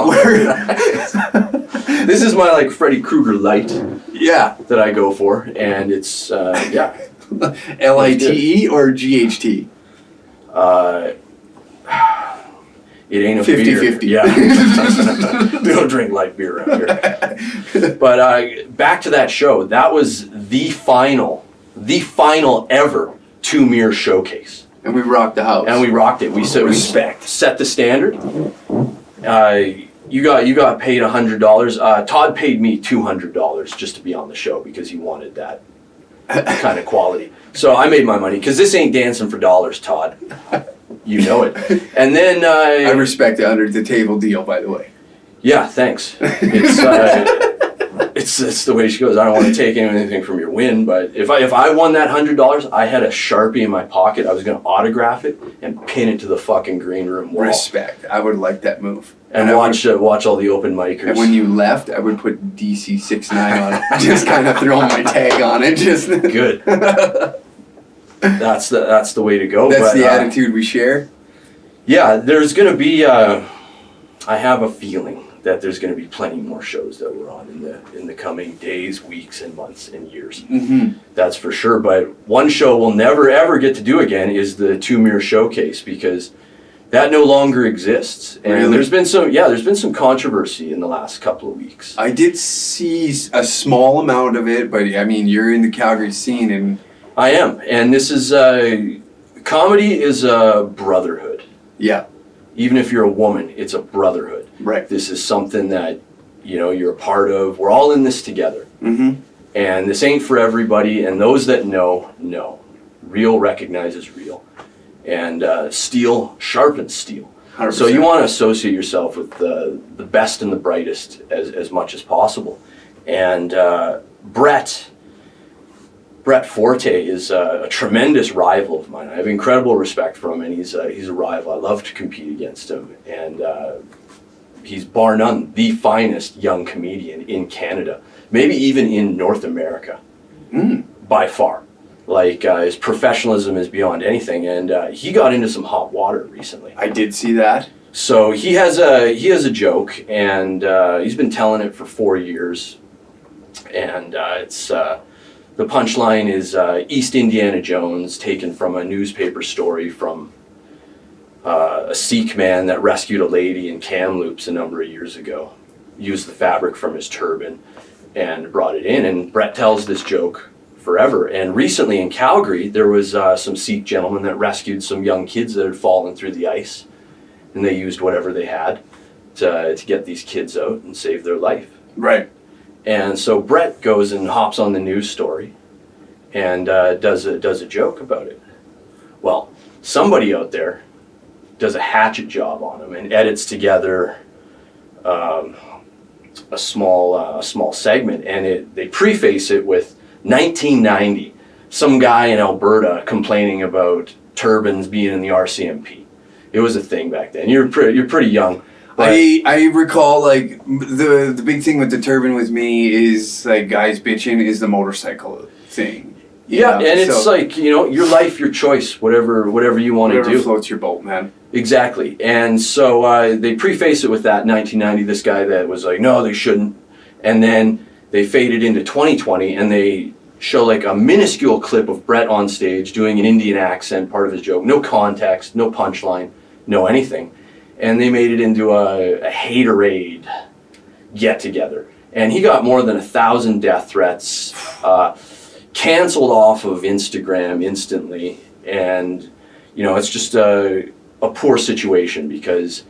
This is my Freddy Krueger light. Yeah. That I go for, and it's LITE or GHT. It ain't a 50-50. Yeah. We don't drink light beer around here. But back to that show. That was the final ever 2 Meers Showcase. And we rocked the house. And we rocked it. We set the standard. You got paid $100. Todd paid me $200 just to be on the show, because he wanted that kind of quality. So I made my money, because this ain't dancing for dollars, Todd. You know it. And then I respect the under the table deal, by the way. Yeah, thanks. It's the way she goes. I don't want to take anything from your win, but if I won that $100, I had a Sharpie in my pocket. I was going to autograph it and pin it to the fucking green room wall. Respect. I would like that move. And watch all the open micers. And when you left, I would put DC 69 on it. Just kind of throwing my tag on it. Just good. That's the way to go. That's the attitude we share. Yeah, there's going to be. I have a feeling that there's going to be plenty more shows that we're on in the coming days, weeks, and months and years. Mm-hmm. That's for sure. But one show we'll never ever get to do again is the Meers Showcase, because that no longer exists. And really? there's been some controversy in the last couple of weeks. I did see a small amount of it, but I mean, you're in the Calgary scene, and I am, and this is comedy is a brotherhood. Yeah. Even if you're a woman, it's a brotherhood. Right. This is something that, you're a part of. We're all in this together. Mm-hmm. And this ain't for everybody, and those that know. Real recognizes real. And steel sharpens steel. 100%. So you want to associate yourself with the best and the brightest as much as possible. And Brett Forte is a tremendous rival of mine. I have incredible respect for him, and he's a rival. I love to compete against him, and he's bar none the finest young comedian in Canada, maybe even in North America, by far. Like his professionalism is beyond anything, and he got into some hot water recently. I did see that. So he has a joke, and he's been telling it for 4 years, and it's. The punchline is East Indiana Jones, taken from a newspaper story from a Sikh man that rescued a lady in Kamloops a number of years ago, used the fabric from his turban and brought it in. And Brett tells this joke forever. And recently in Calgary, there was some Sikh gentlemen that rescued some young kids that had fallen through the ice. And they used whatever they had to get these kids out and save their life. Right. And so Brett goes and hops on the news story and does a joke about it. Well, somebody out there does a hatchet job on him and edits together a small segment, and they preface it with 1990. Some guy in Alberta complaining about turbans being in the RCMP. It was a thing back then. You're pretty young. I recall, like, the big thing with the turban with me is, like, guys bitching is the motorcycle thing. Yeah, and it's like, your life, your choice, whatever you want to do. Whatever floats your boat, man. Exactly. And so they preface it with that 1990, this guy that was like, no, they shouldn't. And then they faded into 2020, and they show, like, a minuscule clip of Brett on stage doing an Indian accent, part of his joke. No context, no punchline, no anything. And they made it into a haterade get-together. And he got more than 1,000 death threats, canceled off of Instagram instantly. And, it's just a poor situation because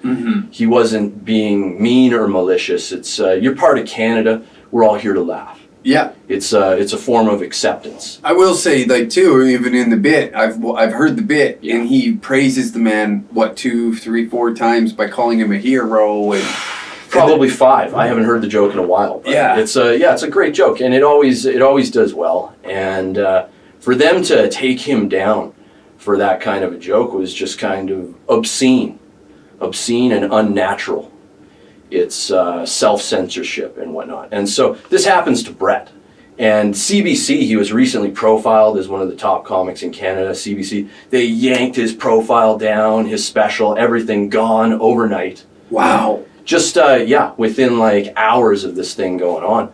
he wasn't being mean or malicious. It's you're part of Canada. We're all here to laugh. Yeah. It's a form of acceptance. I will say, like, too, even in the bit, I've heard the bit, and he praises the man, 2, 3, 4 times by calling him a hero. And probably 5. I haven't heard the joke in a while. But yeah. It's a great joke, and it always does well. And for them to take him down for that kind of a joke was just kind of obscene and unnatural. It's self-censorship and whatnot. And so this happens to Brett. And CBC, he was recently profiled as one of the top comics in Canada, CBC. They yanked his profile down, his special, everything gone overnight. Wow. Just, within like hours of this thing going on.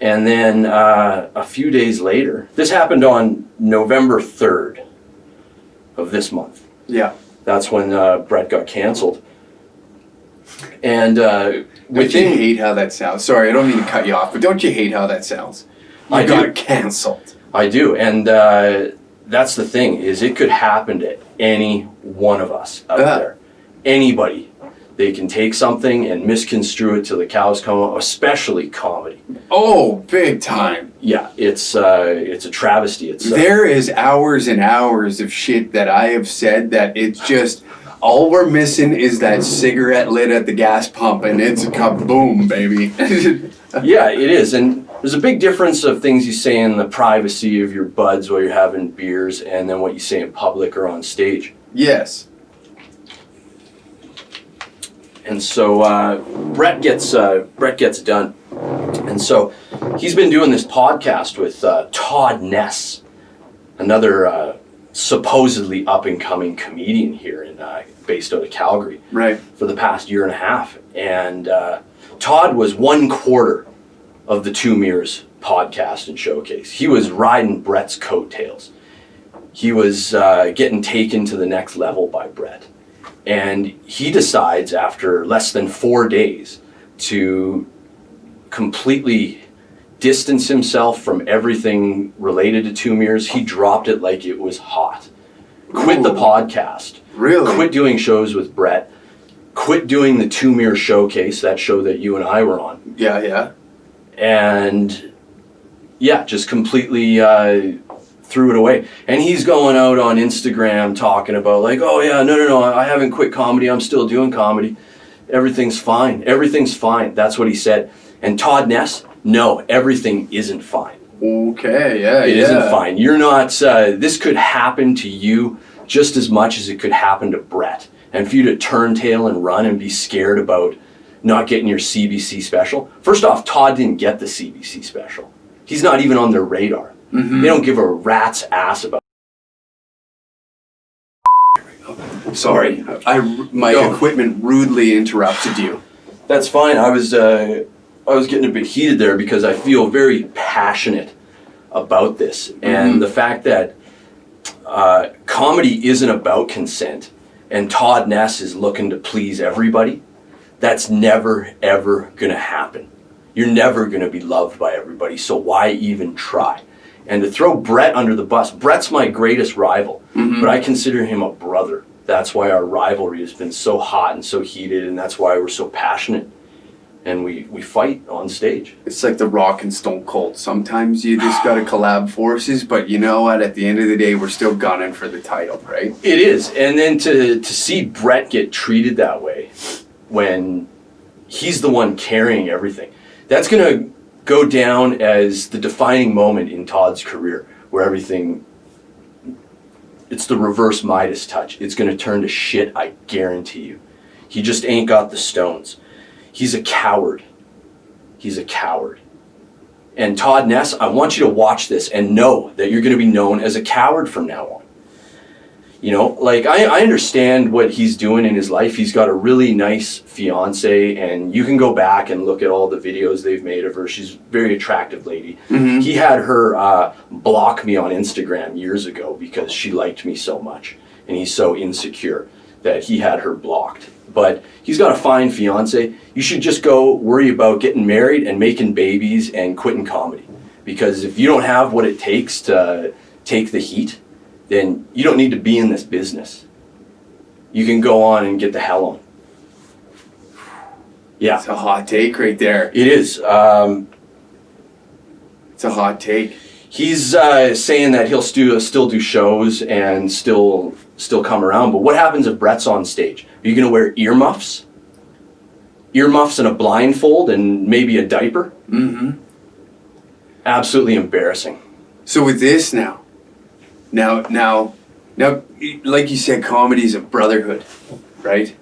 And then a few days later, this happened on November 3rd of this month. Yeah. That's when Brett got canceled. And don't you hate how that sounds? Sorry, I don't mean to cut you off, but don't you hate how that sounds? I got canceled. I do, and that's the thing, is it could happen to any one of us out there. Anybody. They can take something and misconstrue it till the cows come home, especially comedy. Oh, big time. Yeah, it's a travesty. There is hours and hours of shit that I have said that it's just, all we're missing is that cigarette lit at the gas pump, and it's a kaboom, baby. Yeah, it is. And there's a big difference of things you say in the privacy of your buds while you're having beers and then what you say in public or on stage. Yes. And so Brett gets done. And so he's been doing this podcast with Todd Ness, another supposedly up-and-coming comedian here based out of Calgary, Right. for the past year and a half. And Todd was 1/4 of the Two Meers podcast and showcase. He was riding Brett's coattails. He was getting taken to the next level by Brett. And he decides after less than 4 days to completely distance himself from everything related to Two Meers. He dropped it like it was hot. Quit the podcast. Really? Quit doing shows with Brett. Quit doing the Two Meers Showcase, that show that you and I were on. Yeah, yeah. And yeah, just completely threw it away. And he's going out on Instagram talking about like, oh yeah, no, I haven't quit comedy. I'm still doing comedy. Everything's fine. Everything's fine. That's what he said. And Todd Ness, no, everything isn't fine. Okay, yeah, It isn't fine. You're not, this could happen to you just as much as it could happen to Brett. And for you to turn tail and run and be scared about not getting your CBC special. First off, Todd didn't get the CBC special. He's not even on their radar. Mm-hmm. They don't give a rat's ass about. Sorry, my equipment rudely interrupted you. That's fine. I was getting a bit heated there because I feel very passionate about this. And the fact that comedy isn't about consent and Todd Ness is looking to please everybody, that's never, ever going to happen. You're never going to be loved by everybody, so why even try? And to throw Brett under the bus, Brett's my greatest rival, but I consider him a brother. That's why our rivalry has been so hot and so heated, and that's why we're so passionate. And we fight on stage. It's like the Rock and Stone Cold. Sometimes you just got to collab forces, but you know what? At the end of the day, we're still gunning for the title, right? It is. And then to see Brett get treated that way when he's the one carrying everything, that's going to go down as the defining moment in Todd's career where everything, it's the reverse Midas touch. It's going to turn to shit, I guarantee you. He just ain't got the stones. He's a coward. He's a coward. And Todd Ness, I want you to watch this and know that you're going to be known as a coward from now on. You know, like I understand what he's doing in his life. He's got a really nice fiance, and you can go back and look at all the videos they've made of her. She's a very attractive lady. Mm-hmm. He had her block me on Instagram years ago because she liked me so much, and he's so insecure that he had her blocked. But he's got a fine fiance. You should just go worry about getting married and making babies and quitting comedy. Because if you don't have what it takes to take the heat, then you don't need to be in this business. You can go on and get the hell on. Yeah. It's a hot take right there. It is. It's a hot take. He's saying that he'll still do shows and still come around. But what happens if Brett's on stage? Are you going to wear earmuffs? Earmuffs and a blindfold and maybe a diaper? Mm-hmm. Absolutely embarrassing. So with this now, like you said, comedy is a brotherhood, right?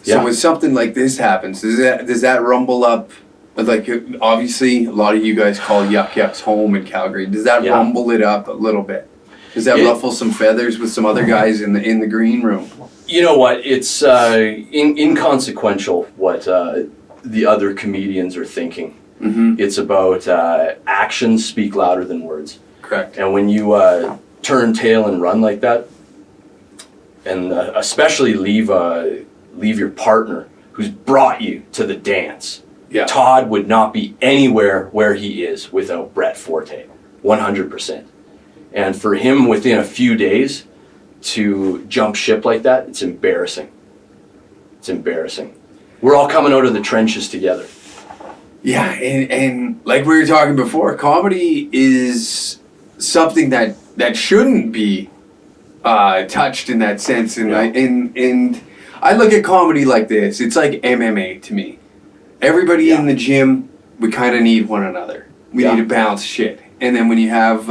Yeah. So when something like this happens, does that rumble up? Like obviously, a lot of you guys call Yuck's home in Calgary. Does that rumble it up a little bit? Does that ruffle some feathers with some other guys in the green room? You know what? It's inconsequential what the other comedians are thinking. Mm-hmm. It's about actions speak louder than words. Correct. And when you turn tail and run like that, and especially leave your partner who's brought you to the dance. Yeah. Todd would not be anywhere where he is without Brett Forte, 100%. And for him within a few days to jump ship like that, it's embarrassing. It's embarrassing. We're all coming out of the trenches together. Yeah, and like we were talking before, comedy is something that shouldn't be touched in that sense. And I look at comedy like this. It's like MMA to me. Everybody in the gym, we kind of need one another. We need to bounce shit. And then when you have,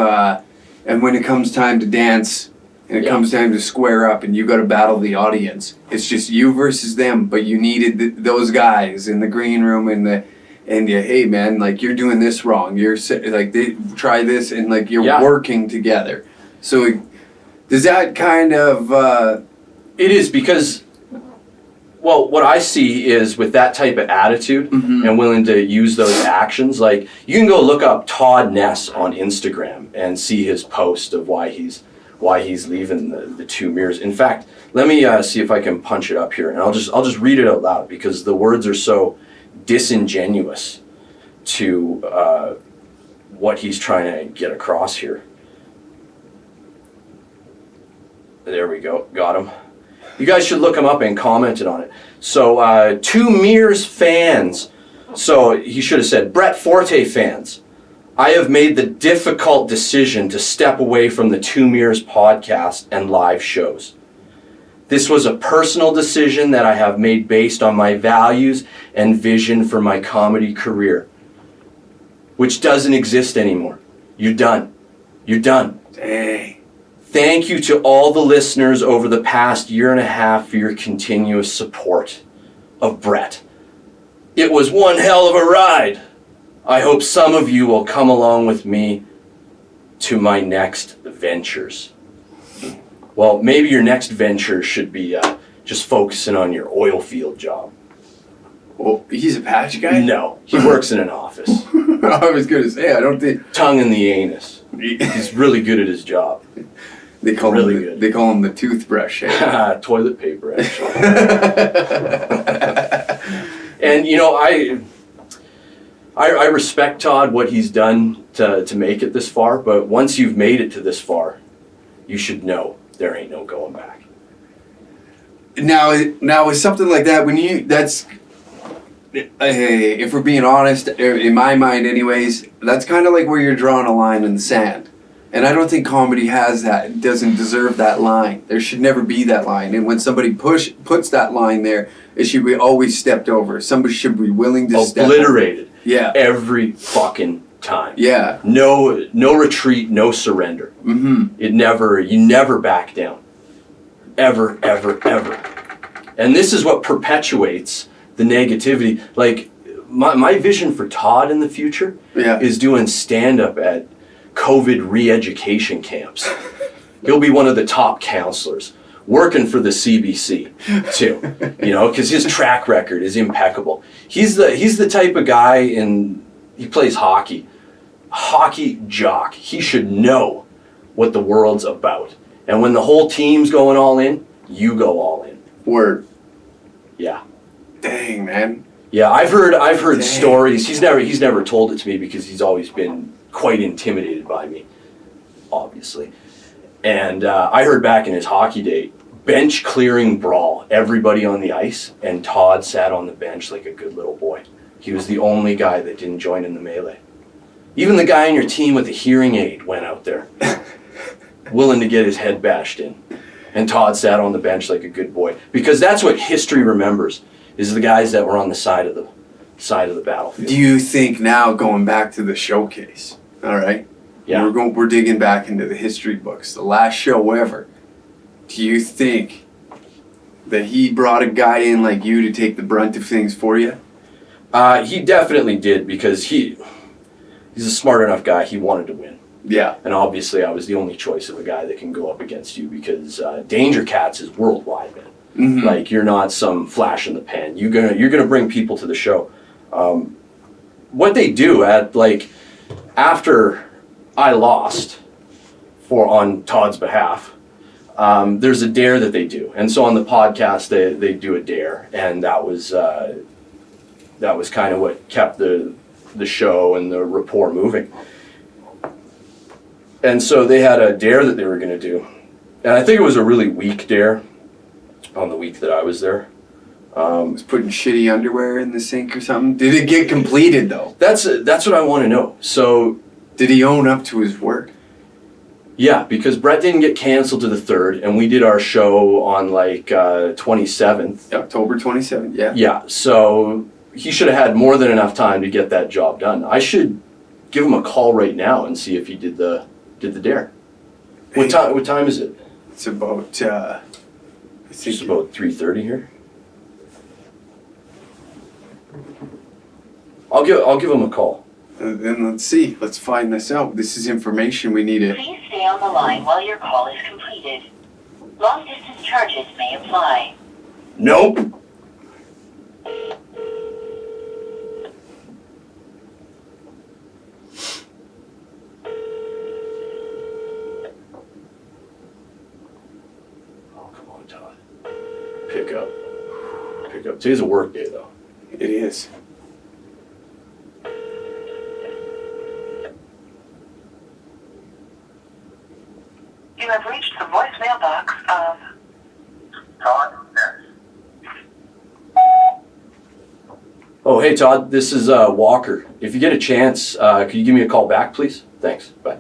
and when it comes time to dance, and it comes time to square up, and you got to battle the audience, it's just you versus them. But you needed those guys in the green room and hey man, like you're doing this wrong. You're like they try this, and like you're working together. So does that kind of? It is because. Well, what I see is with that type of attitude and willing to use those actions, like you can go look up Todd Ness on Instagram and see his post of why he's leaving the two Meers. In fact, let me see if I can punch it up here, and I'll just read it out loud because the words are so disingenuous to what he's trying to get across here. There we go, got him. You guys should look him up and commented on it. So, two Meers fans. So he should have said, Brett Forte fans. I have made the difficult decision to step away from the Two Meers podcast and live shows. This was a personal decision that I have made based on my values and vision for my comedy career, which doesn't exist anymore. You're done. You're done. Dang. Thank you to all the listeners over the past year and a half for your continuous support of Brett. It was one hell of a ride. I hope some of you will come along with me to my next ventures. Well, maybe your next venture should be just focusing on your oil field job. Well, he's a patch guy? No, he works in an office. I was going to say, I don't think... Tongue in the anus. He's really good at his job. They call him the toothbrush. Eh? Toilet paper, actually. And you know, I respect Todd, what he's done to make it this far. But once you've made it to this far, you should know there ain't no going back. Now with something like that, if we're being honest, in my mind, anyways, that's kind of like where you're drawing a line in the sand. And I don't think comedy has that. It doesn't deserve that line. There should never be that line. And when somebody puts that line there, it should be always stepped over. Somebody should be willing to obliterated. Yeah. Every fucking time. Yeah. No retreat, no surrender. Mm-hmm. You never back down. Ever, ever, ever. And this is what perpetuates the negativity. Like, my vision for Todd in the future is doing stand-up at COVID re-education camps. He'll be one of the top counselors, working for the CBC too, because his track record is impeccable. He's the type of guy he plays hockey jock. He should know what the world's about. And when the whole team's going all in, you go all in. Word. Yeah. Dang, man. Yeah, I've heard stories. He's never told it to me because he's always been quite intimidated by me, obviously. And I heard back in his hockey day, bench clearing brawl, everybody on the ice, and Todd sat on the bench like a good little boy. He was the only guy that didn't join in the melee. Even the guy on your team with the hearing aid went out there, willing to get his head bashed in. And Todd sat on the bench like a good boy. Because that's what history remembers, is the guys that were on the side of the battlefield. Do you think now, going back to the showcase, all right? Yeah. We're digging back into the history books, the last show ever. Do you think that he brought a guy in like you to take the brunt of things for you? He definitely did, because he's a smart enough guy. He wanted to win. Yeah. And obviously I was the only choice of a guy that can go up against you, because Danger Cats is worldwide, man. Mm-hmm. Like, you're not some flash in the pan. You're gonna bring people to the show. What they do after I lost on Todd's behalf, there's a dare that they do, and so on the podcast they do a dare, and that was kind of what kept the show and the rapport moving. And so they had a dare that they were going to do, and I think it was a really weak dare on the week that I was there. Was putting shitty underwear in the sink or something? Did it get completed though? That's what I want to know. So, did he own up to his work? Yeah, because Brett didn't get canceled to the 3rd, and we did our show on like 27th. October 27th, yeah. Yeah, so he should have had more than enough time to get that job done. I should give him a call right now and see if he did the dare. What time is it? It's about I think It's about 3:30 here. I'll give him a call. Then let's see. Let's find this out. This is information we need to... Please stay on the line while your call is completed. Long distance charges may apply. Nope. Oh, come on, Todd. Pick up. Today's a work day, though. It is. You have reached the voicemail box of Todd. Oh, hey, Todd. This is Walker. If you get a chance, could you give me a call back, please? Thanks. Bye.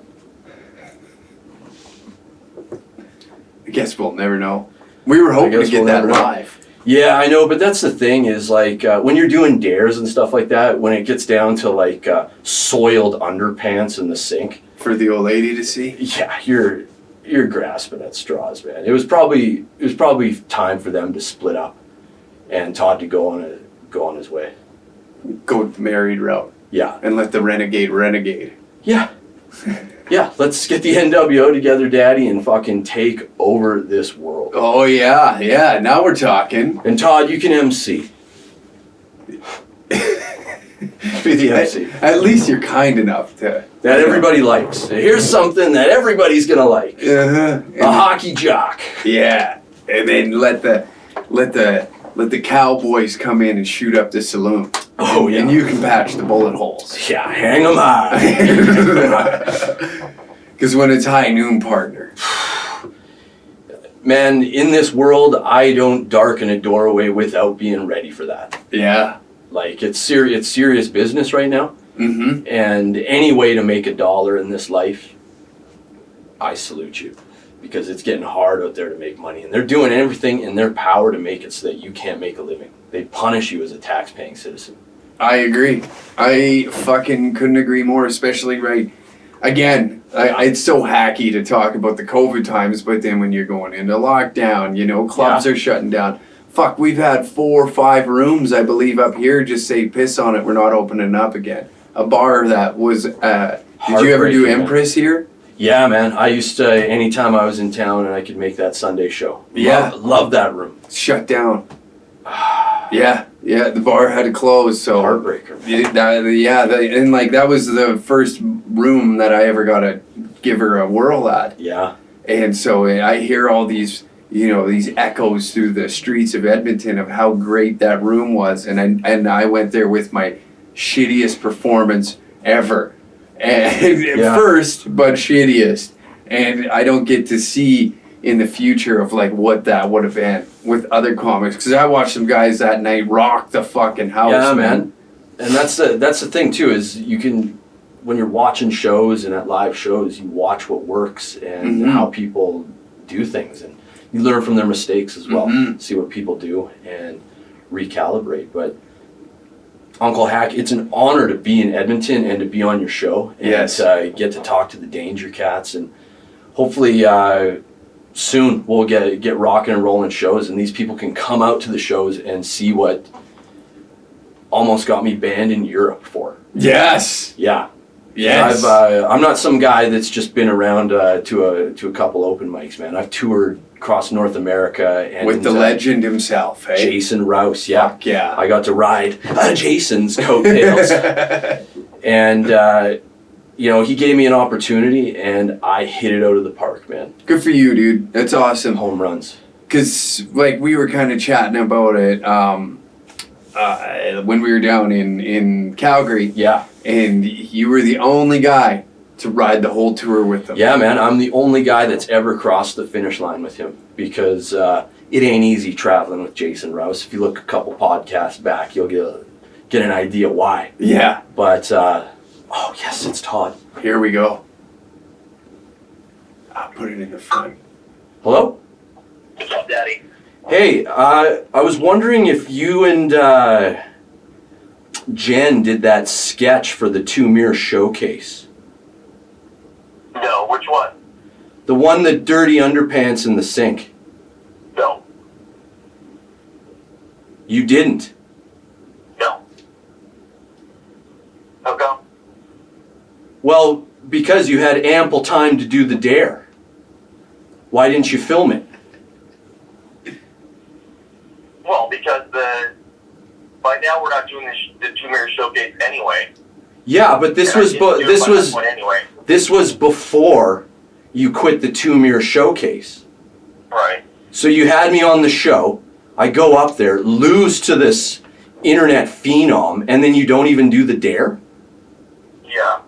I guess we'll never know. We were hoping to get that live. Yeah, I know, but that's the thing is like when you're doing dares and stuff like that, when it gets down to like soiled underpants in the sink. For the old lady to see? Yeah, you're grasping at straws, man. It was probably time for them to split up and Todd to go on his way. Go the married route. Yeah. And let the renegade. Yeah. Yeah, let's get the NWO together, Daddy, and fucking take over this world. Oh, yeah, now we're talking. And Todd, you can MC. Be the MC. At least you're kind enough to... That everybody likes. Here's something that everybody's gonna like. Uh-huh. A hockey jock. Yeah, and then let the cowboys come in and shoot up the saloon. Oh, yeah. And you can patch the bullet holes. Yeah, hang 'em high. Because when it's high noon, partner. Man, in this world, I don't darken a doorway without being ready for that. Yeah. Like, it's serious business right now. Mm-hmm. And any way to make $1 in this life, I salute you. Because it's getting hard out there to make money. And they're doing everything in their power to make it so that you can't make a living. They punish you as a tax-paying citizen. I agree. I fucking couldn't agree more, especially right... Again, it's so hacky to talk about the COVID times, but then when you're going into lockdown, clubs are shutting down. Fuck, we've had 4 or 5 rooms, I believe, up here just say piss on it, we're not opening up again. A bar that was... did you ever do Empress here? Yeah, man. I used to, anytime I was in town and I could make that Sunday show. Yeah. Love that room. Shut down. Yeah, the bar had to close, so... Heartbreaker. And that was the first room that I ever got to give her a whirl at. Yeah. And so I hear all these, these echoes through the streets of Edmonton of how great that room was, and I went there with my shittiest performance ever. And first, but shittiest. And I don't get to see in the future of like what that would have been with other comics, because I watched some guys that night rock the fucking house. Yeah, man. And that's the thing too, is you can, when you're watching shows and at live shows, you watch what works and how people do things, and you learn from their mistakes as well. See what people do and recalibrate. But Uncle Hack, it's an honor to be in Edmonton and to be on your show and get to talk to the Danger Cats, and hopefully soon we'll get rocking and rolling shows, and these people can come out to the shows and see what almost got me banned in Europe for. Yes. Yeah. Yes. I'm not some guy that's just been around to a couple open mics, man. I've toured across North America and with the legend himself, hey? Jason Rouse. Yeah. Fuck yeah. I got to ride Jason's coattails, and he gave me an opportunity, and I hit it out of the park, man. Good for you, dude. That's awesome. Home runs. Because, we were kind of chatting about it when we were down in Calgary. Yeah. And you were the only guy to ride the whole tour with them. Yeah, man. I'm the only guy that's ever crossed the finish line with him, because it ain't easy traveling with Jason Rouse. If you look a couple podcasts back, you'll get an idea why. Yeah. But, oh, yes, it's Todd. Here we go. I'll put it in the front. Hello? What's up, Daddy? Hey, I was wondering if you and Jen did that sketch for the Meers Showcase. No, which one? The one, the dirty underpants in the sink. No. You didn't. No. How come? Well, because you had ample time to do the dare. Why didn't you film it? Well, because by now we're not doing the Meers Showcase anyway. Yeah, but this was anyway. This was before you quit the Meers Showcase. Right. So you had me on the show. I go up there, lose to this internet phenom, and then you don't even do the dare? Yeah.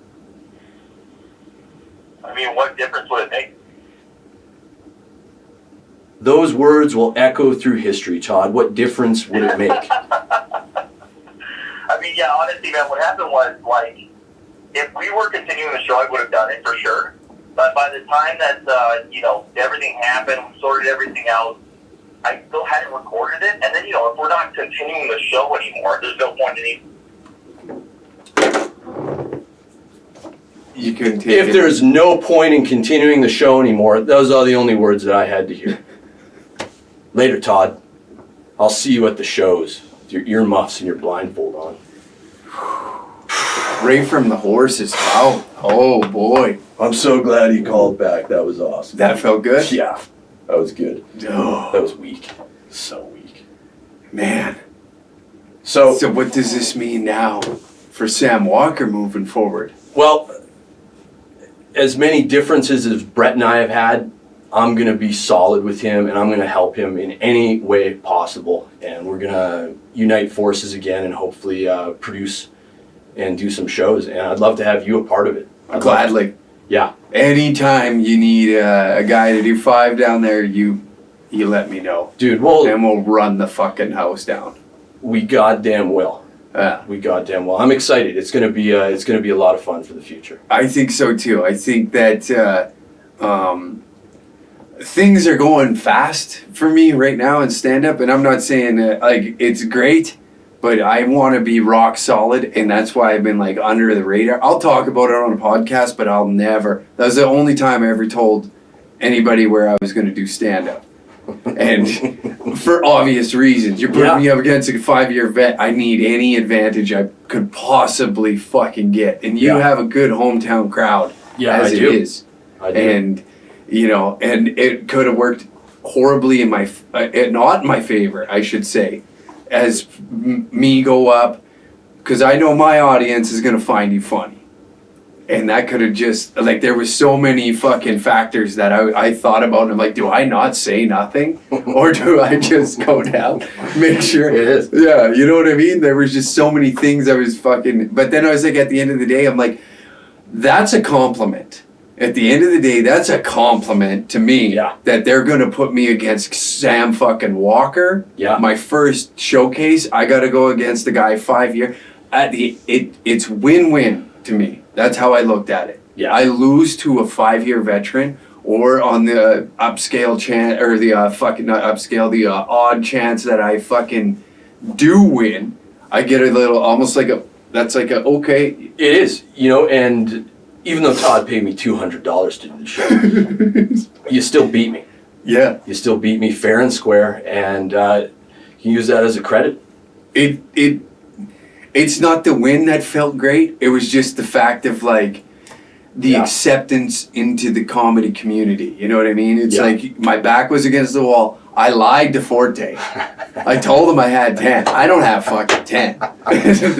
I mean, what difference would it make? Those words will echo through history, Todd. What difference would it make? I mean, yeah, honestly, man, what happened was, like, if we were continuing the show, I would have done it for sure. But by the time that, everything happened, we sorted everything out, I still hadn't recorded it. And then, if we're not continuing the show anymore, there's no point in even... You couldn't take If there's no point in continuing the show anymore, those are the only words that I had to hear. Later, Todd. I'll see you at the shows with your earmuffs and your blindfold on. Right from the horse's mouth. Oh, boy. I'm so glad he called back. That was awesome. That felt good? Yeah, that was good. Oh, That was weak. So weak. man. So So what does this mean now for Sam Walker moving forward? well, as many differences as Brett and I have had, I'm going to be solid with him, and I'm going to help him in any way possible. And we're going to unite forces again and hopefully produce and do some shows. And I'd love to have you a part of it. Gladly. Yeah. Anytime you need a guy to do 5 down there, you let me know. Dude, well, And we'll run the fucking house down. we goddamn will. We goddamn well. I'm excited. It's going to be a lot of fun for the future. I think so too. I think that things are going fast for me right now in stand-up, and I'm not saying that, like, it's great, but I want to be rock solid, and that's why I've been, like, under the radar. I'll talk about it on a podcast, but I'll never. That was the only time I ever told anybody where I was going to do stand-up. And for obvious reasons. You're putting me up against a 5-year vet. I need any advantage I could possibly fucking get. And you have a good hometown crowd, as it is. I do. And, and it could have worked horribly in my, not in my favor, I should say, as me go up, because I know my audience is going to find you funny. And that could have just, like, there was so many fucking factors that I thought about, and I'm like, do I not say nothing? Or do I just go down, make sure? It is. Yeah, you know what I mean? There was just so many things I was fucking, but then I was like, at the end of the day, I'm like, that's a compliment. At the end of the day, that's a compliment to me that they're going to put me against Sam fucking Walker. Yeah. My first showcase, I got to go against the guy 5 year. It's win-win to me. That's how I looked at it. Yeah. I lose to a 5-year veteran, or on the upscale chance, or the fucking not upscale, the odd chance that I fucking do win. I get a little, almost like okay. It is, and even though Todd paid me $200 to do the show, you still beat me. Yeah. You still beat me fair and square, and you use that as a credit. It's not the win that felt great. It was just the fact of, like, the acceptance into the comedy community. You know what I mean? It's like my back was against the wall. I lied to Forte. I told him I had 10. I don't have fucking 10.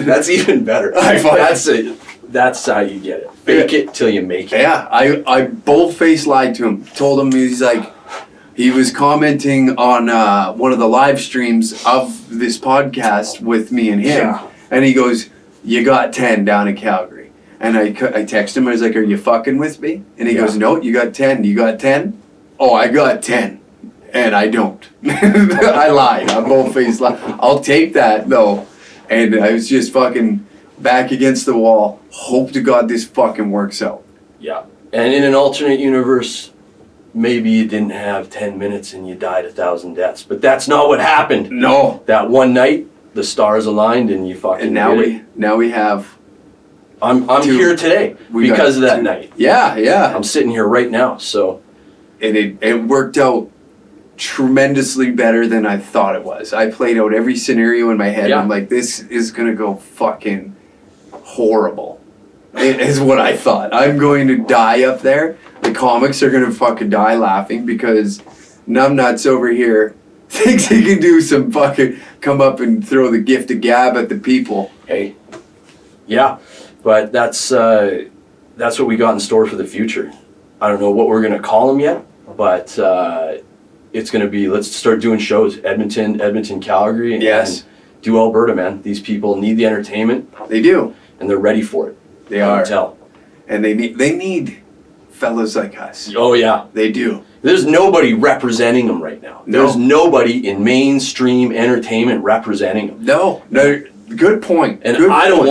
That's even better. That's how you get it. Fake it till you make it. Yeah, I bold-faced lied to him. Told him, he was commenting on one of the live streams of this podcast with me and him. Yeah. And he goes, you got 10 down in Calgary. And I texted him, I was like, are you fucking with me? And he goes, no, you got 10. You got 10? Oh, I got 10. And I don't. I lied. I'm bold-faced lie. I'll take that, though. And I was just fucking back against the wall. Hope to God this fucking works out. Yeah. And in an alternate universe, maybe you didn't have 10 minutes and you died 1,000 deaths. But that's not what happened. No. That one night, the stars aligned and you fucking And now did it. we have... I'm two- here today we got because of that two- night. Yeah. I'm sitting here right now, so... And it worked out tremendously better than I thought it was. I played out every scenario in my head. Yeah. I'm like, this is going to go fucking horrible. It is what I thought. I'm going to die up there. The comics are going to fucking die laughing because numbnuts over here thinks he can do some fucking come up and throw the gift of gab at the people. Hey. Yeah, but that's what we got in store for the future. I don't know what we're going to call them yet, but it's going to be, let's start doing shows. Edmonton, Calgary, and Yes. do Alberta, man. These people need the entertainment, They do. and they're ready for it. They I are. can tell. And they need fellas like us. Oh, yeah. They do. There's nobody representing them right now. No. There's nobody in mainstream entertainment representing them. No, good point. And Good I don't point.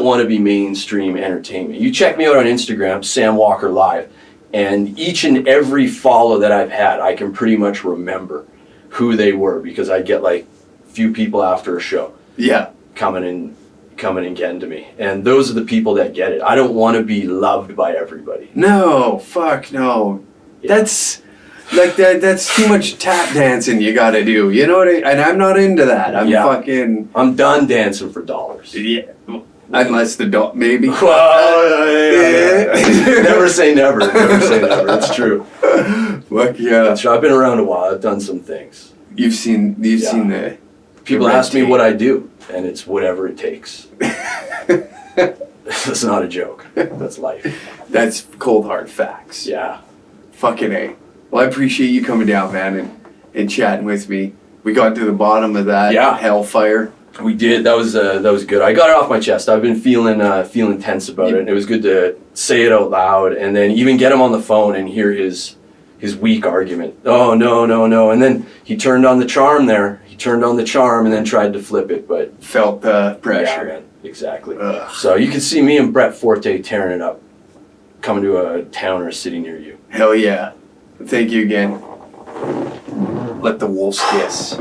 want to be mainstream entertainment. You check me out on Instagram, Sam Walker Live, and each and every follow that I've had, I can pretty much remember who they were because I get like few people after a show Yeah. coming and getting to me. And those are the people that get it. I don't want to be loved by everybody. No, fuck no. Yeah. That's like that's too much tap dancing you gotta do. You know what and I'm not into that. I'm Yeah. fucking I'm done dancing for dollars. yeah. Unless the dog maybe. Well, never say never. Never say never. It's true. Fuck yeah. That's true. I've been around a while. I've done some things. You've seen Yeah. the People red ask me tape. what I do, and it's whatever it takes. That's not a joke. That's life. That's cold hard facts. Yeah. Fucking A. Well, I appreciate you coming down, man, and chatting with me. We got to the bottom of that Yeah. hellfire. We did. That was good. I got it off my chest. I've been feeling tense about it. And it was good to say it out loud, and then even get him on the phone and hear his weak argument. Oh no! And then he turned on the charm there. He turned on the charm and then tried to flip it, but Felt the yeah, pressure. man, exactly. Ugh. So you can see me and Brett Forte tearing it up, coming to a town or a city near you. Hell yeah. Thank you again. Let the wolves kiss.